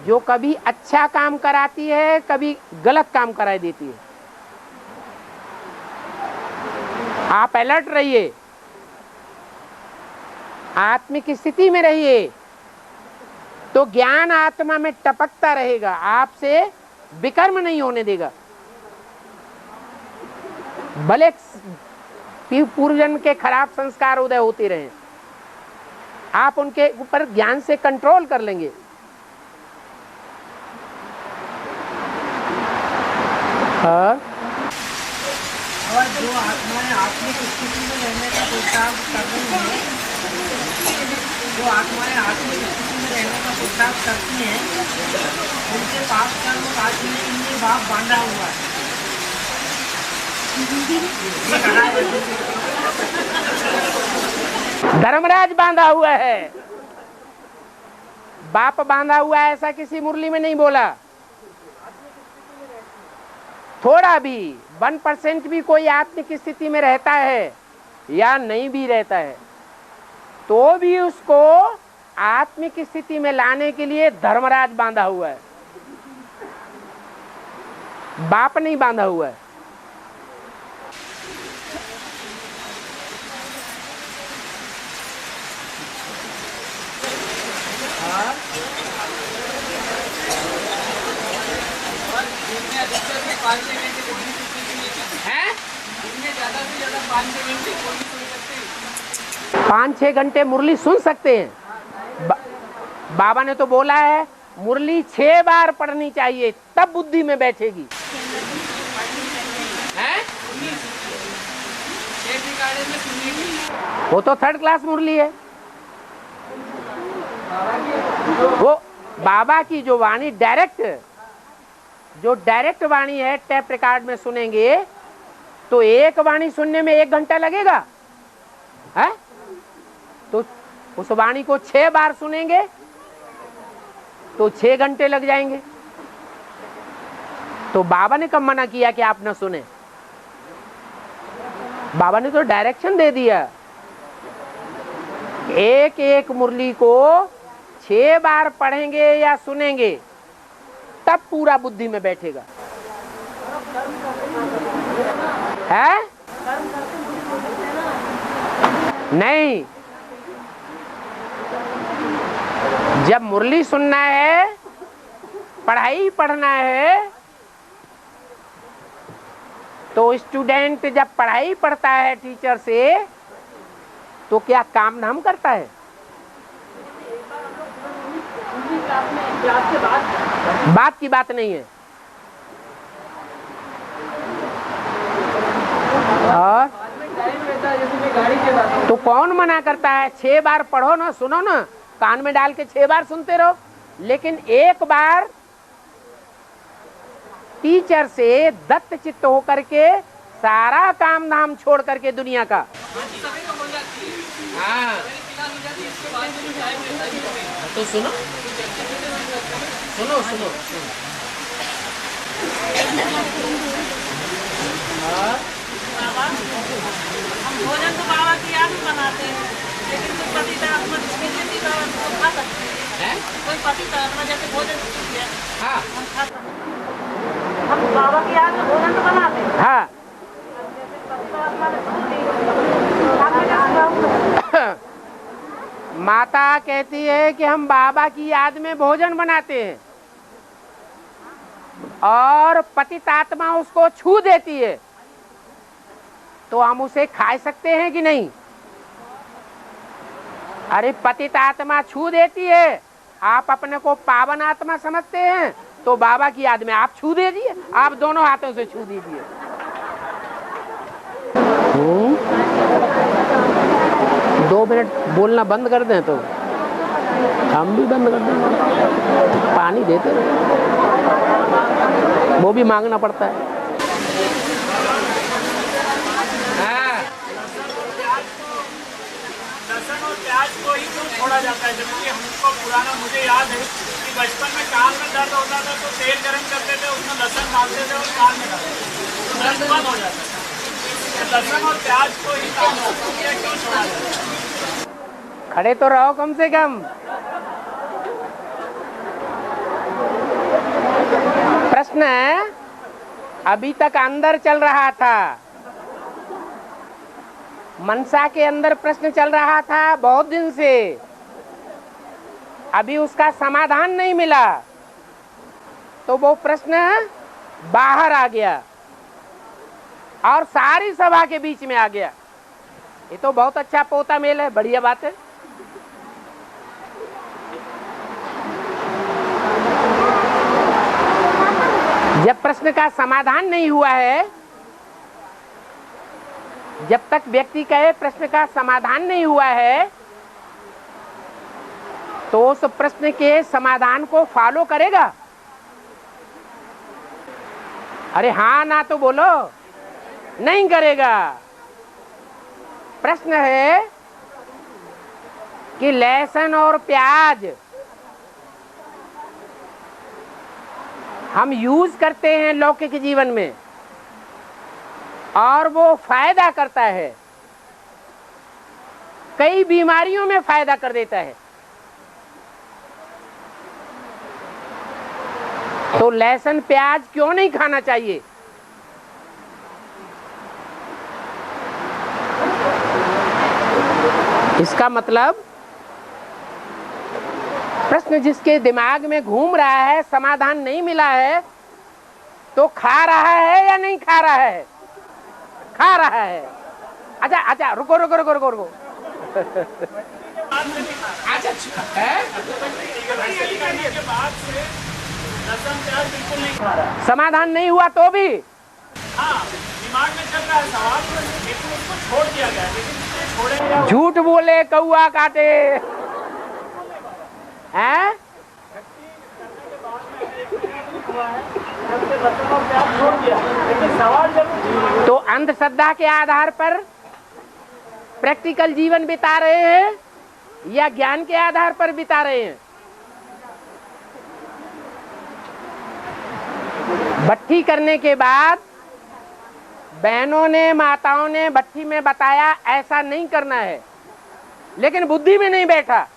जो कभी अच्छा काम कराती है कभी गलत काम करा देती है। आप अलर्ट रहिए, आत्मिक स्थिति में रहिए तो ज्ञान आत्मा में टपकता रहेगा, आपसे विकर्म नहीं होने देगा। भले पूर्व जन्म के खराब संस्कार उदय होते रहे, आप उनके ऊपर ज्ञान से कंट्रोल कर लेंगे। और जो आत्माएं आत्मिक स्थिति में रहने का पुरुषार्थ कर रही हैं, जो आत्माएं आत्मिक स्थिति में रहने का पुरुषार्थ करती हैं, उनके पाप कर्म काटने के लिए बाप बांधा हुआ है। धर्मराज बांधा हुआ है, बाप बांधा हुआ है, ऐसा किसी मुरली में नहीं बोला। थोड़ा भी 1% भी कोई आत्मिक स्थिति में रहता है या नहीं भी रहता है तो भी उसको आत्मिक स्थिति में लाने के लिए धर्मराज बांधा हुआ है, बाप नहीं बांधा हुआ है। पाँच छह घंटे मुरली सुन सकते हैं। बाबा ने तो बोला है मुरली 6 बार पढ़नी चाहिए, तब बुद्धि में बैठेगी। हैं? वो तो 3rd क्लास मुरली है। वो बाबा की जो वाणी डायरेक्ट वाणी है, टेप रिकॉर्ड में सुनेंगे तो एक वाणी सुनने में 1 घंटा लगेगा है? तो उस वाणी को 6 बार सुनेंगे तो 6 घंटे लग जाएंगे। तो बाबा ने कब मना किया कि आप न सुने? बाबा ने तो डायरेक्शन दे दिया, एक एक मुरली को 6 बार पढ़ेंगे या सुनेंगे तब पूरा बुद्धि में बैठेगा। है? नहीं, जब मुरली सुनना है, पढ़ाई पढ़ना है, तो स्टूडेंट जब पढ़ाई पढ़ता है टीचर से तो क्या काम धाम करता है? बात की बात नहीं है। और तो कौन मना करता है? 6 बार पढ़ो ना, सुनो ना, कान में डाल के 6 बार सुनते रहो, लेकिन एक बार टीचर से दत्त चित्त होकर के सारा काम धाम छोड़ करके दुनिया का। हाँ तो सुनो सुनो सुनो, हम भोजन तो बाबा की याद में बनाते हैं, लेकिन कोई पतितात्मा खा सकते हैं। कोई पतितात्मा जैसे भोजन छूट गया, हाँ हम खा सकते हैं। हम बाबा की याद में भोजन तो बनाते हैं। हाँ माता कहती है कि हम बाबा की याद में भोजन बनाते हैं और पतितात्मा उसको छू देती है, तो हम उसे खा सकते हैं कि नहीं? अरे पतितात्मा छू देती है, आप अपने को पावन आत्मा समझते हैं, तो बाबा की याद में आप छू दीजिए, आप दोनों हाथों से छू दीजिए। 2 मिनट बोलना बंद कर दें तो हम भी बंद कर दें, पानी देते रहे, वो भी मांगना पड़ता है। लहसुन और प्याज को ही क्यों छोड़ा जाता है? जबकि हमको पुराना, मुझे याद है कि बचपन में कान में दर्द होता था तो तेल गर्म करते थे, उसमें लहसुन डालते थे और कान में डालते थे, तो दर्द बंद हो जाता था। लहसुन और प्याज को ही क्यों छोड़ा जाता है? खड़े तो रहो कम से कम। प्रश्न अभी तक अंदर चल रहा था, मनसा के अंदर प्रश्न चल रहा था बहुत दिन से, अभी उसका समाधान नहीं मिला, तो वो प्रश्न बाहर आ गया और सारी सभा के बीच में आ गया। ये तो बहुत अच्छा पोता मेल है, बढ़िया बात है। जब प्रश्न का समाधान नहीं हुआ है, जब तक व्यक्ति कहे प्रश्न का समाधान नहीं हुआ है, तो उस प्रश्न के समाधान को फॉलो करेगा? अरे हाँ ना तो बोलो, नहीं करेगा। प्रश्न है कि लहसुन और प्याज हम यूज करते हैं लौकिक जीवन में और वो फायदा करता है, कई बीमारियों में फायदा कर देता है, तो लहसुन प्याज क्यों नहीं खाना चाहिए? इसका मतलब प्रश्न जिसके दिमाग में घूम रहा है, समाधान नहीं मिला है, तो खा रहा है या नहीं खा रहा है? खा रहा है। अच्छा रुको बाद से नहीं खा रहा। अच्छा है, वैसे करने के बाद से लहसुन प्याज बिल्कुल नहीं खा रहा। समाधान नहीं हुआ तो भी हाँ, दिमाग में चल रहा है सवाल, लेकिन उसको छोड़ दिया गया। लेकिन इसलिए छोड़े या झूठ बोले कौआ काटे हैं। छोड़ दिया, लेकिन सवाल जब तो अंधश्रद्धा के आधार पर प्रैक्टिकल जीवन बिता रहे हैं या ज्ञान के आधार पर बिता रहे हैं? भट्ठी करने के बाद बहनों ने, माताओं ने भट्ठी में बताया ऐसा नहीं करना है, लेकिन बुद्धि में नहीं बैठा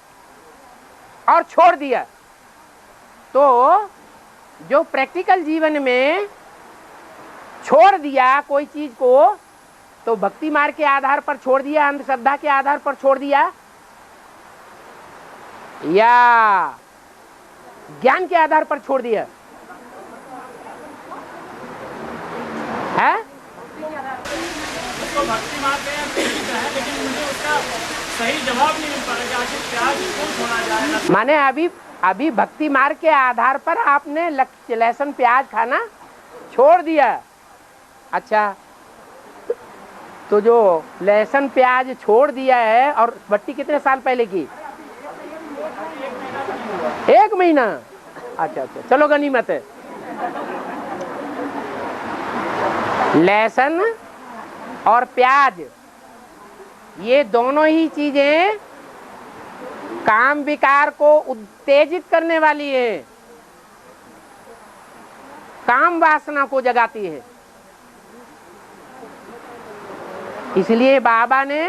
और छोड़ दिया। तो जो प्रैक्टिकल जीवन में छोड़ दिया कोई चीज को, तो भक्ति मार्ग के आधार पर छोड़ दिया, अंधश्रद्धा के आधार पर छोड़ दिया, या ज्ञान के आधार पर छोड़ दिया है? उसको भक्ति मारते हैं, ठीक है, लेकिन मुझे उसका सही जवाब नहीं मिल पा रहा कि आखिर प्याज क्यों छोड़ा जाए। माने अभी भक्ति मार्ग के आधार पर आपने लहसुन प्याज खाना छोड़ दिया। अच्छा, तो जो लहसुन प्याज छोड़ दिया है, और भट्टी कितने साल पहले की? 1 महीना। अच्छा, चलो गनीमत है। लहसुन और प्याज ये दोनों ही चीजें काम विकार को उत्तेजित करने वाली है, काम वासना को जगाती है। इसलिए बाबा ने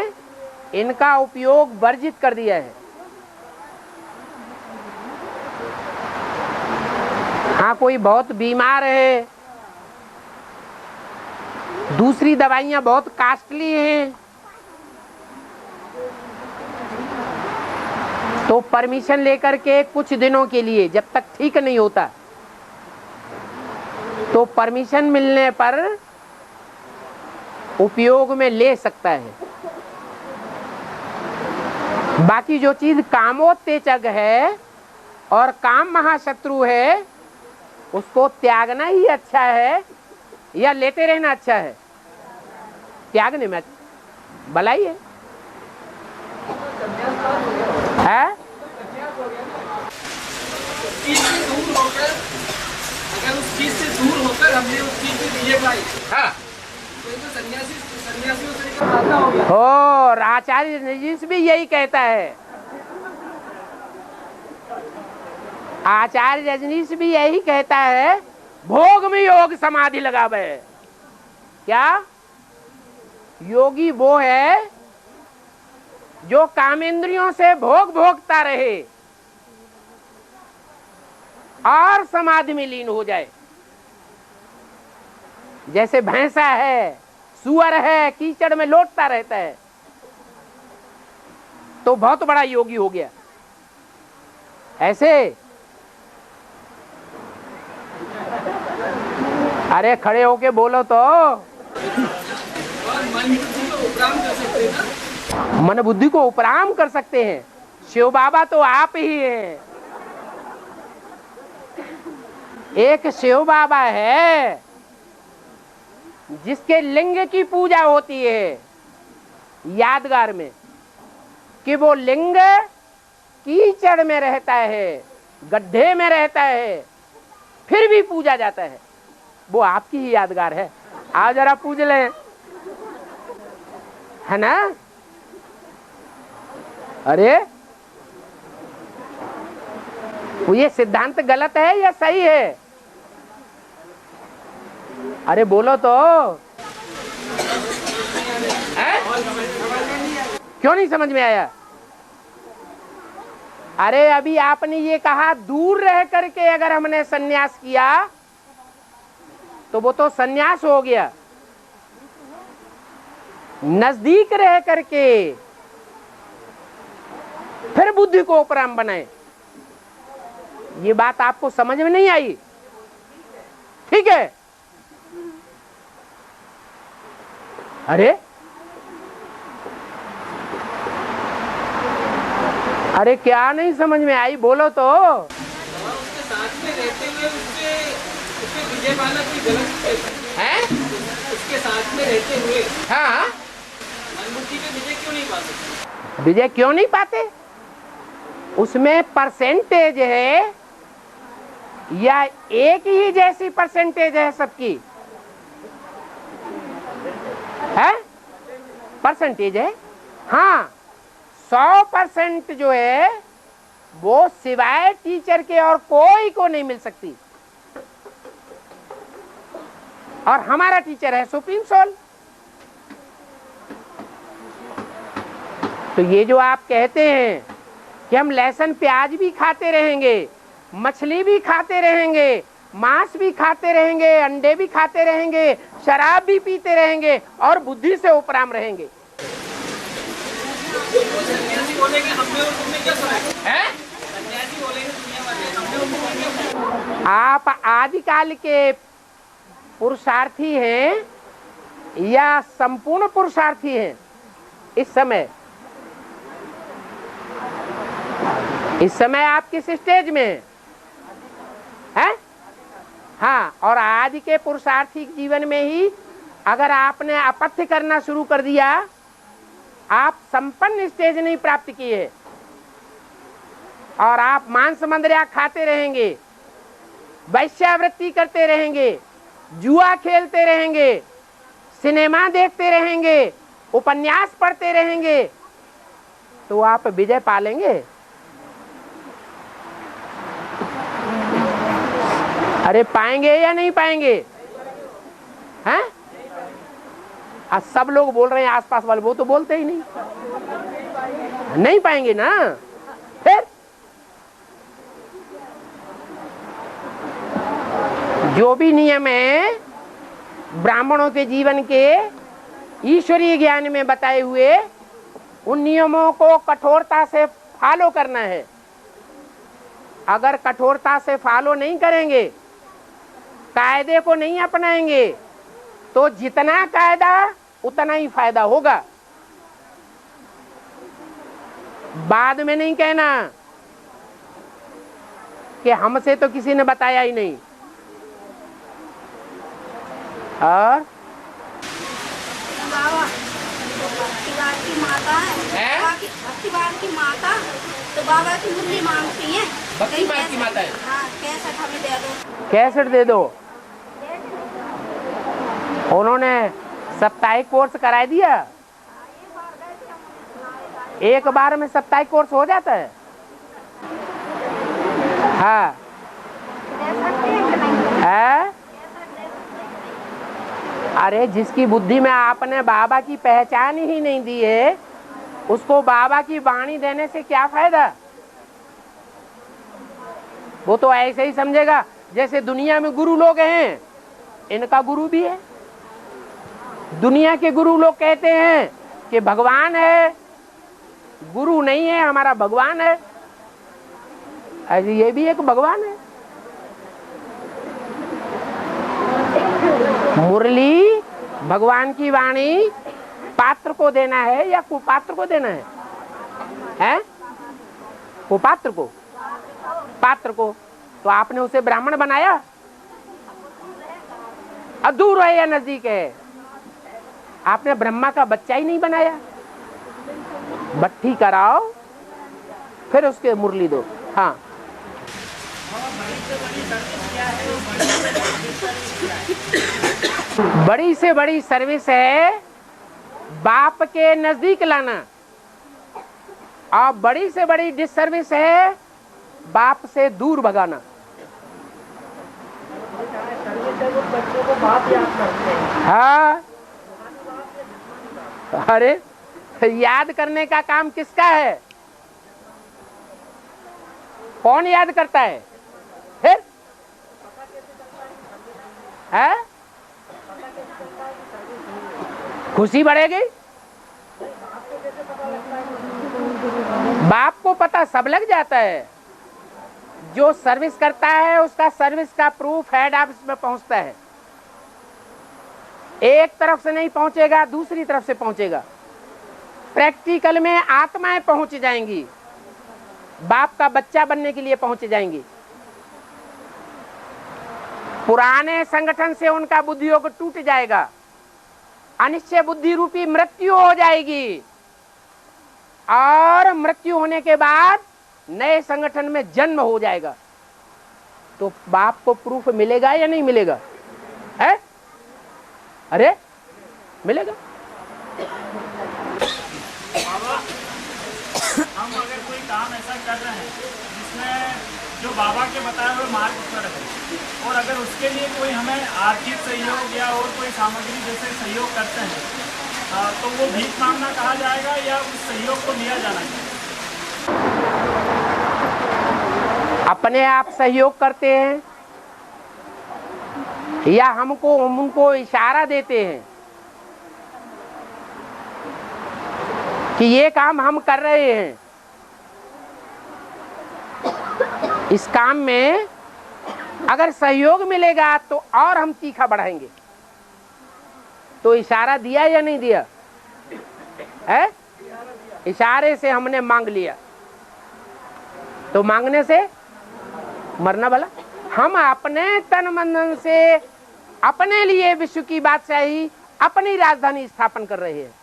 इनका उपयोग वर्जित कर दिया है। हाँ, कोई बहुत बीमार है, दूसरी दवाइयां बहुत कॉस्टली हैं, तो परमिशन लेकर के कुछ दिनों के लिए, जब तक ठीक नहीं होता, तो परमिशन मिलने पर उपयोग में ले सकता है। बाकी जो चीज कामोत्तेजक है और काम महाशत्रु है, उसको त्यागना ही अच्छा है या लेते रहना अच्छा है? त्यागने में भलाई है। अगर उस चीज से दूर होकर हमने उस चीज को लिए पाई, हाँ, तो सन्यासियों से खाता हो गया। और आचार्य रजनीश भी यही कहता है, आचार्य रजनीश भी यही कहता है, भोग में योग समाधि लगावे। क्या? योगी वो है जो कामेंद्रियों से भोग भोगता रहे और समाधि में लीन हो जाए। जैसे भैंसा है, सुअर है, कीचड़ में लौटता रहता है, तो बहुत बड़ा योगी हो गया। ऐसे अरे खड़े होके बोलो तो। मन बुद्धि को उपराम कर सकते हैं। शिव बाबा तो आप ही हैं। एक शिव बाबा है जिसके लिंग की पूजा होती है यादगार में, कि वो लिंग कीचड़ में रहता है, गड्ढे में रहता है, फिर भी पूजा जाता है। वो आपकी ही यादगार है। आओ जरा पूज लें, है ना? अरे वो ये सिद्धांत गलत है या सही है? अरे बोलो तो। क्यों नहीं समझ में आया? अरे अभी आपने ये कहा दूर रह करके अगर हमने सन्यास किया तो वो तो सन्यास हो गया। नजदीक रह करके फिर बुद्धि को उपराम बनाए, ये बात आपको समझ में नहीं आई? ठीक है। अरे अरे क्या नहीं समझ में आई, बोलो तो। उसके साथ में रहते हुए उसके विजय पाना कोई गलत है? उसके साथ में रहते हुए हाँ, मनमुक्ति पे विजय क्यों नहीं पा सकते? विजय क्यों नहीं पाते? उसमें परसेंटेज है या एक ही जैसी परसेंटेज है सबकी? है परसेंटेज है। हाँ, 100% जो है वो सिवाय टीचर के और कोई को नहीं मिल सकती। और हमारा टीचर है सुप्रीम सोल। तो ये जो आप कहते हैं कि हम लहसुन प्याज भी खाते रहेंगे, मछली भी खाते रहेंगे, मांस भी खाते रहेंगे, अंडे भी खाते रहेंगे, शराब भी पीते रहेंगे और बुद्धि से उपराम रहेंगे, सन्यासी बोलेंगे हमने और तुमने क्या सुना है? सन्यासी बोलेंगे दुनिया वाले हमने और तुमने क्या सुना? आप आदिकाल के पुरुषार्थी हैं या संपूर्ण पुरुषार्थी हैं? इस समय आप किस स्टेज में हैं? हाँ, और आज के पुरुषार्थी जीवन में ही अगर आपने अपथ्य करना शुरू कर दिया, आप संपन्न स्टेज नहीं प्राप्त किए और आप मांस मंदिरा खाते रहेंगे, वैश्यावृत्ति करते रहेंगे, जुआ खेलते रहेंगे, सिनेमा देखते रहेंगे, उपन्यास पढ़ते रहेंगे, तो आप विजय पालेंगे? अरे पाएंगे या नहीं पाएंगे? हैं? आज सब लोग बोल रहे हैं, आसपास वाले, वो तो बोलते ही नहीं पाएंगे ना। फिर जो भी नियम है ब्राह्मणों के जीवन के ईश्वरीय ज्ञान में बताए हुए, उन नियमों को कठोरता से फॉलो करना है। अगर कठोरता से फॉलो नहीं करेंगे, कायदे को नहीं अपनाएंगे, तो जितना कायदा उतना ही फायदा होगा। बाद में नहीं कहना कि हमसे तो किसी ने बताया ही नहीं। और की माता है, भक्तिवाद की माता तो बाबा की मुरली मांगती है। भक्तिवाद की माता है। हाँ, कैसेट हमें दे दो। कैसेट दे दो। उन्होंने साप्ताहिक कोर्स करा दिया। एक बार में साप्ताहिक कोर्स हो जाता है? हाँ, है? अरे जिसकी बुद्धि में आपने बाबा की पहचान ही नहीं दी है, उसको बाबा की वाणी देने से क्या फायदा? वो तो ऐसे ही समझेगा जैसे दुनिया में गुरु लोग हैं, इनका गुरु भी है। दुनिया के गुरु लोग कहते हैं कि भगवान है, गुरु नहीं है, हमारा भगवान है। ऐसे ये भी एक भगवान है। मुरली भगवान की वाणी पात्र को देना है या कुपात्र को देना है? कुपात्र को, पात्र को। तो आपने उसे ब्राह्मण बनाया? दूर है या नजदीक है? आपने ब्रह्मा का बच्चा ही नहीं बनाया। भट्ठी कराओ, फिर उसके मुरली दो। हाँ, बड़ी से बड़ी सर्विस है बाप के नजदीक लाना, और बड़ी से बड़ी डिसर्विस है बाप से दूर भगाना। हाँ, अरे याद करने का काम किसका है? कौन याद करता है? फिर है? खुशी बढ़ेगी। बाप को पता सब लग जाता है। जो सर्विस करता है उसका सर्विस का प्रूफ हेड ऑफिस में पहुंचता है। एक तरफ से नहीं पहुंचेगा, दूसरी तरफ से पहुंचेगा। प्रैक्टिकल में आत्माएं पहुंच जाएंगी। बाप का बच्चा बनने के लिए पहुंच जाएंगे। पुराने संगठन से उनका बुद्धि योग टूट जाएगा, अनिश्चय बुद्धि रूपी मृत्यु हो जाएगी, और मृत्यु होने के बाद नए संगठन में जन्म हो जाएगा। तो बाप को प्रूफ मिलेगा या नहीं मिलेगा? है? अरे मिलेगा। बाबा, हम अगर कोई काम ऐसा कर रहे हैं जिसमें जो बाबा के बताए हुए मार्ग पर है, और अगर उसके लिए कोई हमें आर्थिक सहयोग या और कोई सामग्री जैसे सहयोग करते हैं, तो वो भीख मांगना कहा जाएगा या उस सहयोग को लिया जाना चाहिए? अपने आप सहयोग करते हैं या हमको उनको इशारा देते हैं कि ये काम हम कर रहे हैं, इस काम में अगर सहयोग मिलेगा तो और हम तीखा बढ़ाएंगे। तो इशारा दिया या नहीं दिया है? इशारे से हमने मांग लिया, तो मांगने से मरना भला। हम अपने तन मन से अपने लिए विश्व की बादशाही, अपनी राजधानी स्थापन कर रहे हैं।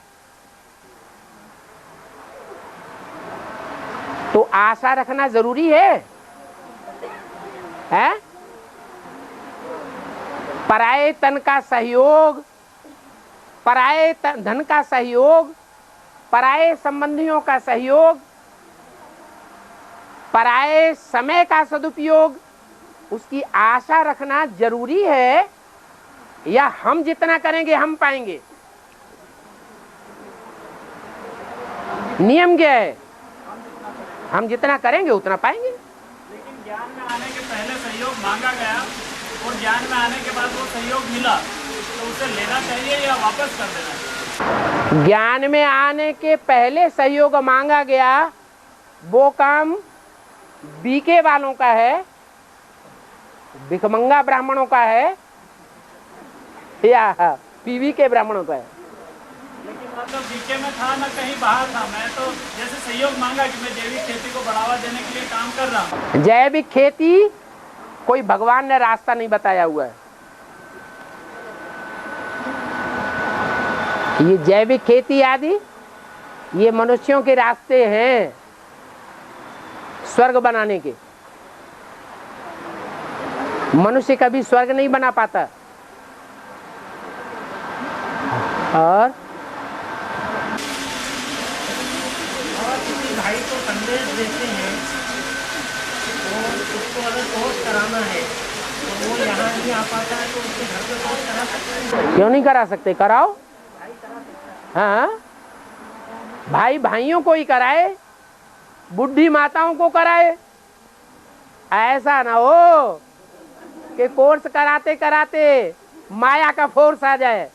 तो आशा रखना जरूरी है? पराये तन का सहयोग, पराये धन का सहयोग, पराये संबंधियों का सहयोग, पराये समय का सदुपयोग, उसकी आशा रखना जरूरी है या हम जितना करेंगे हम पाएंगे? नियम क्या है? हम जितना करेंगे उतना पाएंगे। लेकिन ज्ञान में आने के पहले सहयोग मांगा गया और ज्ञान में आने के बाद वो सहयोग मिला, तो उसे लेना चाहिए या वापस कर देना चाहिए? ज्ञान में आने के पहले सहयोग मांगा गया, वो काम बीके वालों का है, भिखमंगा ब्राह्मणों का है, या पीवी के ब्राह्मणों का है? लेकिन मतलब बीके में था ना कहीं बाहर था। मैं तो जैसे सहयोग मांगा कि मैं जैविक खेती को बढ़ावा देने के लिए काम कर रहा हूँ। जैविक खेती कोई भगवान ने रास्ता नहीं बताया हुआ है। ये जैविक खेती आदि ये मनुष्यों के रास्ते हैं स्वर्ग बनाने के। मनुष्य कभी स्वर्ग नहीं बना पाता। और किसी भाई को संदेश देते हैं और उसको अगर कोर्स कराना है तो वो यहाँ नहीं आ पाता है, तो उसके घर पे कोर्स करा सकते हैं? क्यों नहीं करा सकते? कराओ। हाँ, भाई भाइयों को ही कराए, बुढ़ी माताओं को कराए। ऐसा ना हो कि कोर्स कराते कराते माया का फोर्स आ जाए।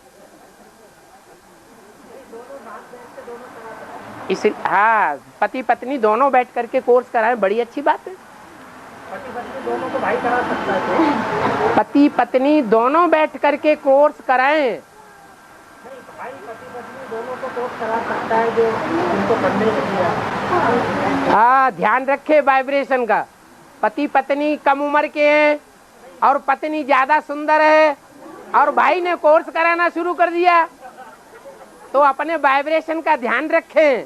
इस हाँ, पति पत्नी दोनों बैठ करके कोर्स कराएं, बड़ी अच्छी बात है। पति पत्नी दोनों को भाई करा सकता है? पति पत्नी दोनों बैठ करके कोर्स कराएं। नहीं, भाई पति पत्नी दोनों को कोर्स करा सकता है जो उनको संदेश दिया। हाँ, ध्यान रखे वाइब्रेशन का। पति पत्नी कम उम्र के हैं और पत्नी ज्यादा सुंदर है और भाई ने कोर्स कराना शुरू कर दिया, तो अपने वाइब्रेशन का ध्यान रखें,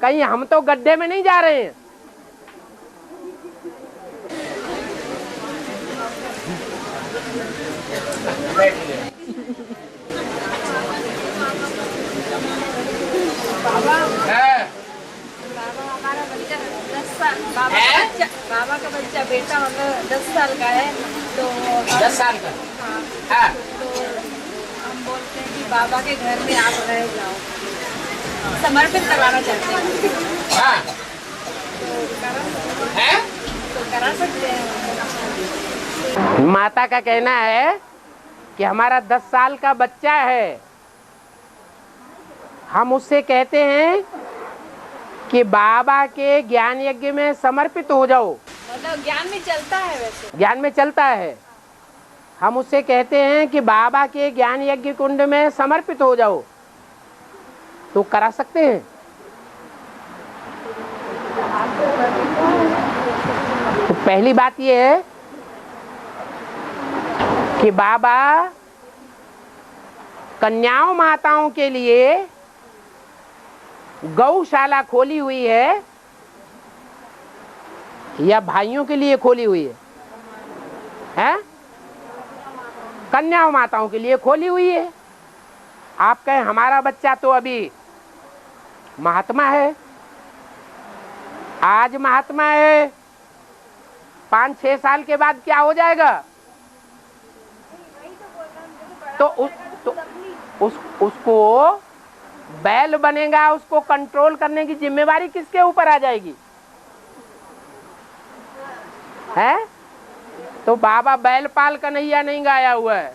कहीं हम तो गड्ढे में नहीं जा रहे हैं। हमारा बच्चा 10 साल, बाबा का बच्चा बेटा मतलब 10 साल का है, तो 10 साल का। हाँ, हाँ। तो हम बोलते हैं कि बाबा के घर में आप रह जाओ, समर्पित करवाना चाहते हैं। हाँ। तो करा सकते हैं। माता का कहना है कि हमारा 10 साल का बच्चा है, हम उससे कहते हैं कि बाबा के ज्ञान यज्ञ में समर्पित हो जाओ। मतलब ज्ञान में चलता है, वैसे ज्ञान में चलता है। हम उससे कहते हैं कि बाबा के ज्ञान यज्ञ कुंड में समर्पित हो जाओ, तो करा सकते हैं। पहली बात यह है कि बाबा कन्याओं माताओं के लिए गौशाला खोली हुई है या भाइयों के लिए खोली हुई है? हैं? कन्याओं माताओं के लिए खोली हुई है। आप कहें हमारा बच्चा तो अभी महात्मा है, आज महात्मा है, 5-6 साल के बाद क्या हो जाएगा? तो उसको बैल बनेगा, उसको कंट्रोल करने की जिम्मेवारी किसके ऊपर आ जाएगी? है? तो बाबा बैल पाल कन्हैया नहीं गाया हुआ है,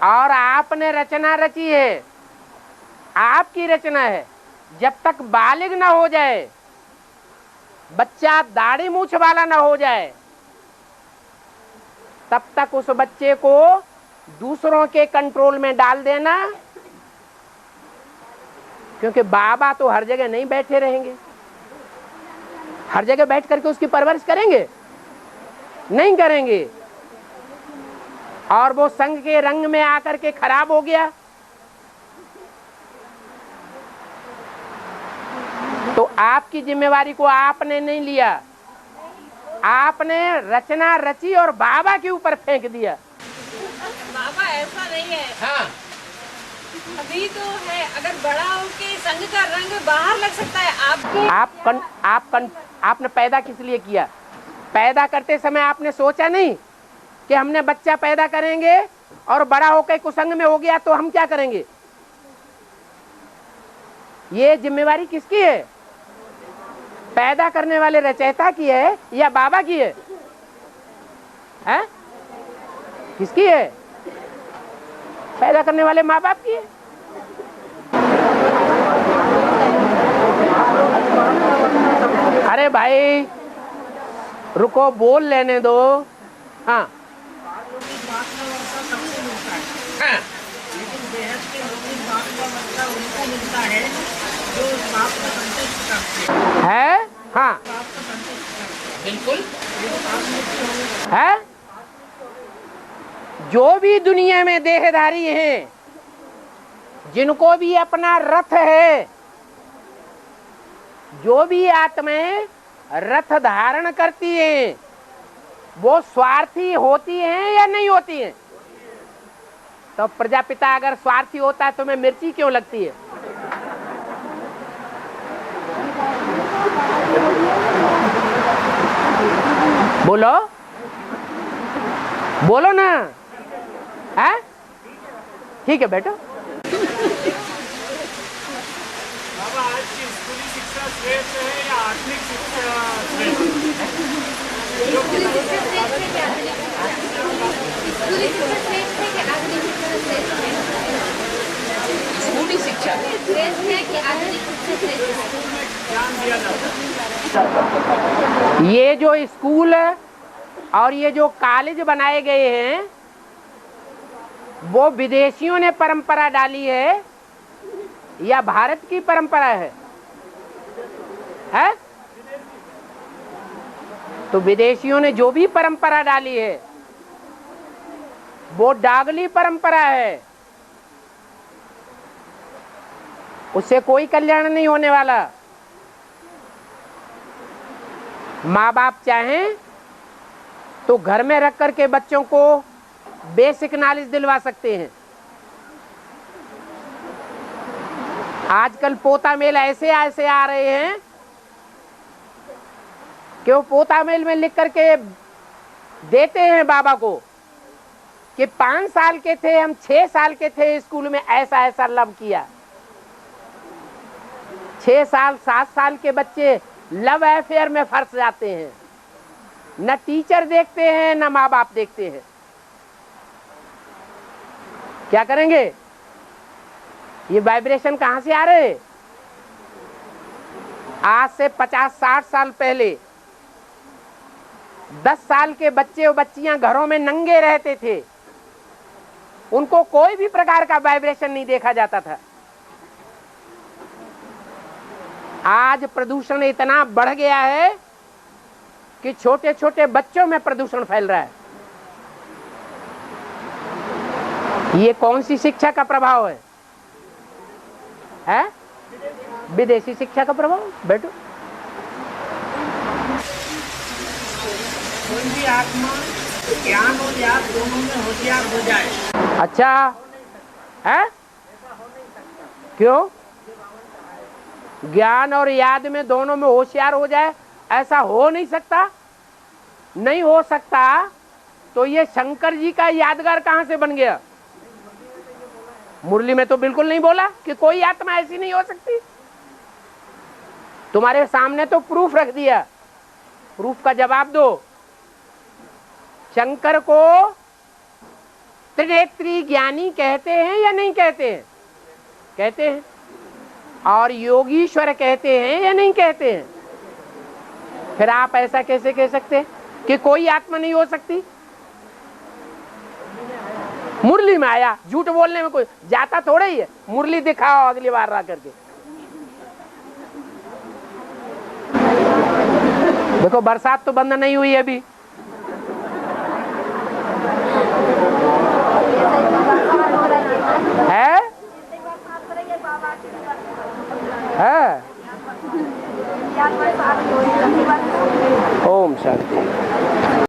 और आपने रचना रची है, आपकी रचना है। जब तक बालिग ना हो जाए, बच्चा दाढ़ी मूछ वाला ना हो जाए, तब तक उस बच्चे को दूसरों के कंट्रोल में डाल देना, क्योंकि बाबा तो हर जगह नहीं बैठे रहेंगे। हर जगह बैठ करके उसकी परवरिश करेंगे? नहीं करेंगे। और वो संग के रंग में आकर के खराब हो गया तो आपकी जिम्मेवारी को आपने नहीं लिया, आपने रचना रची और बाबा के ऊपर फेंक दिया। बाबा ऐसा नहीं है। हाँ, अभी तो है, अगर बड़ा होके संग का रंग बाहर लग सकता है। आपने पैदा किस लिए किया? पैदा करते समय आपने सोचा नहीं कि हमने बच्चा पैदा करेंगे और बड़ा होकर कुसंग में हो गया तो हम क्या करेंगे? ये जिम्मेवारी किसकी है? पैदा करने वाले रचयिता की है या बाबा की है? हैं? किसकी है? पैदा करने वाले माँ बाप की है। अरे भाई रुको, बोल लेने दो। हाँ, लेकिन बेहद के लोग बाप का बच्चा उनको मिलता है जो उस बाप का संतुष्ट करते है। हाँ, बाप का संतुष्ट करते बिल्कुल बाप है। जो भी दुनिया में देहधारी हैं, जिनको भी अपना रथ है, जो भी आत्माएं रथ धारण करती हैं, वो स्वार्थी होती हैं या नहीं होती हैं? तो प्रजापिता अगर स्वार्थी होता है तो मैं मिर्ची क्यों लगती है? बोलो बोलो ना। है? ठीक है बेटो। बाबा आज की स्कूली शिक्षा श्रेष्ठ है या आत्मिक शिक्षा श्रेष्ठ स्कूली शिक्षा ध्यान दिया जाता है? ये जो स्कूल और ये जो कॉलेज बनाए गए हैं, वो विदेशियों ने परंपरा डाली है या भारत की परंपरा है? तो विदेशियों ने जो भी परंपरा डाली है वो डागली परंपरा है, उससे कोई कल्याण नहीं होने वाला। माँ बाप चाहें तो घर में रख करके बच्चों को बेसिक नॉलेज दिलवा सकते हैं। आजकल पोता मेल ऐसे ऐसे आ रहे हैं कि वो पोता मेल में लिख करके देते हैं बाबा को कि 5 साल के थे हम, 6 साल के थे, स्कूल में ऐसा ऐसा लव किया। 6 साल 7 साल के बच्चे लव अफेयर में फंस जाते हैं। न टीचर देखते हैं न माँ बाप देखते हैं। क्या करेंगे? ये वाइब्रेशन कहां से आ रहे? आज से 50-60 साल पहले 10 साल के बच्चे और बच्चियां घरों में नंगे रहते थे, उनको कोई भी प्रकार का वाइब्रेशन नहीं देखा जाता था। आज प्रदूषण इतना बढ़ गया है कि छोटे छोटे बच्चों में प्रदूषण फैल रहा है। ये कौन सी शिक्षा का प्रभाव है? विदेशी शिक्षा का प्रभाव। बैठो। कोई भी आत्मा ज्ञान और याद दोनों में होशियार हो जाए। अच्छा है? क्यों? ज्ञान और याद में दोनों में होशियार हो जाए, ऐसा हो नहीं सकता। नहीं हो सकता तो ये शंकर जी का यादगार कहां से बन गया? मुरली में तो बिल्कुल नहीं बोला कि कोई आत्मा ऐसी नहीं हो सकती। तुम्हारे सामने तो प्रूफ रख दिया, प्रूफ का जवाब दो। शंकर को त्रिनेत्री ज्ञानी कहते हैं या नहीं कहते हैं? कहते हैं। और योगीश्वर कहते हैं या नहीं कहते हैं? फिर आप ऐसा कैसे कह सकते हैं कि कोई आत्मा नहीं हो सकती? मुरली में आया, झूठ बोलने में कोई जाता थोड़ा ही है। मुरली दिखाओ अगली बार ला करके। देखो बरसात तो बंद नहीं हुई अभी। है? ओम शांति।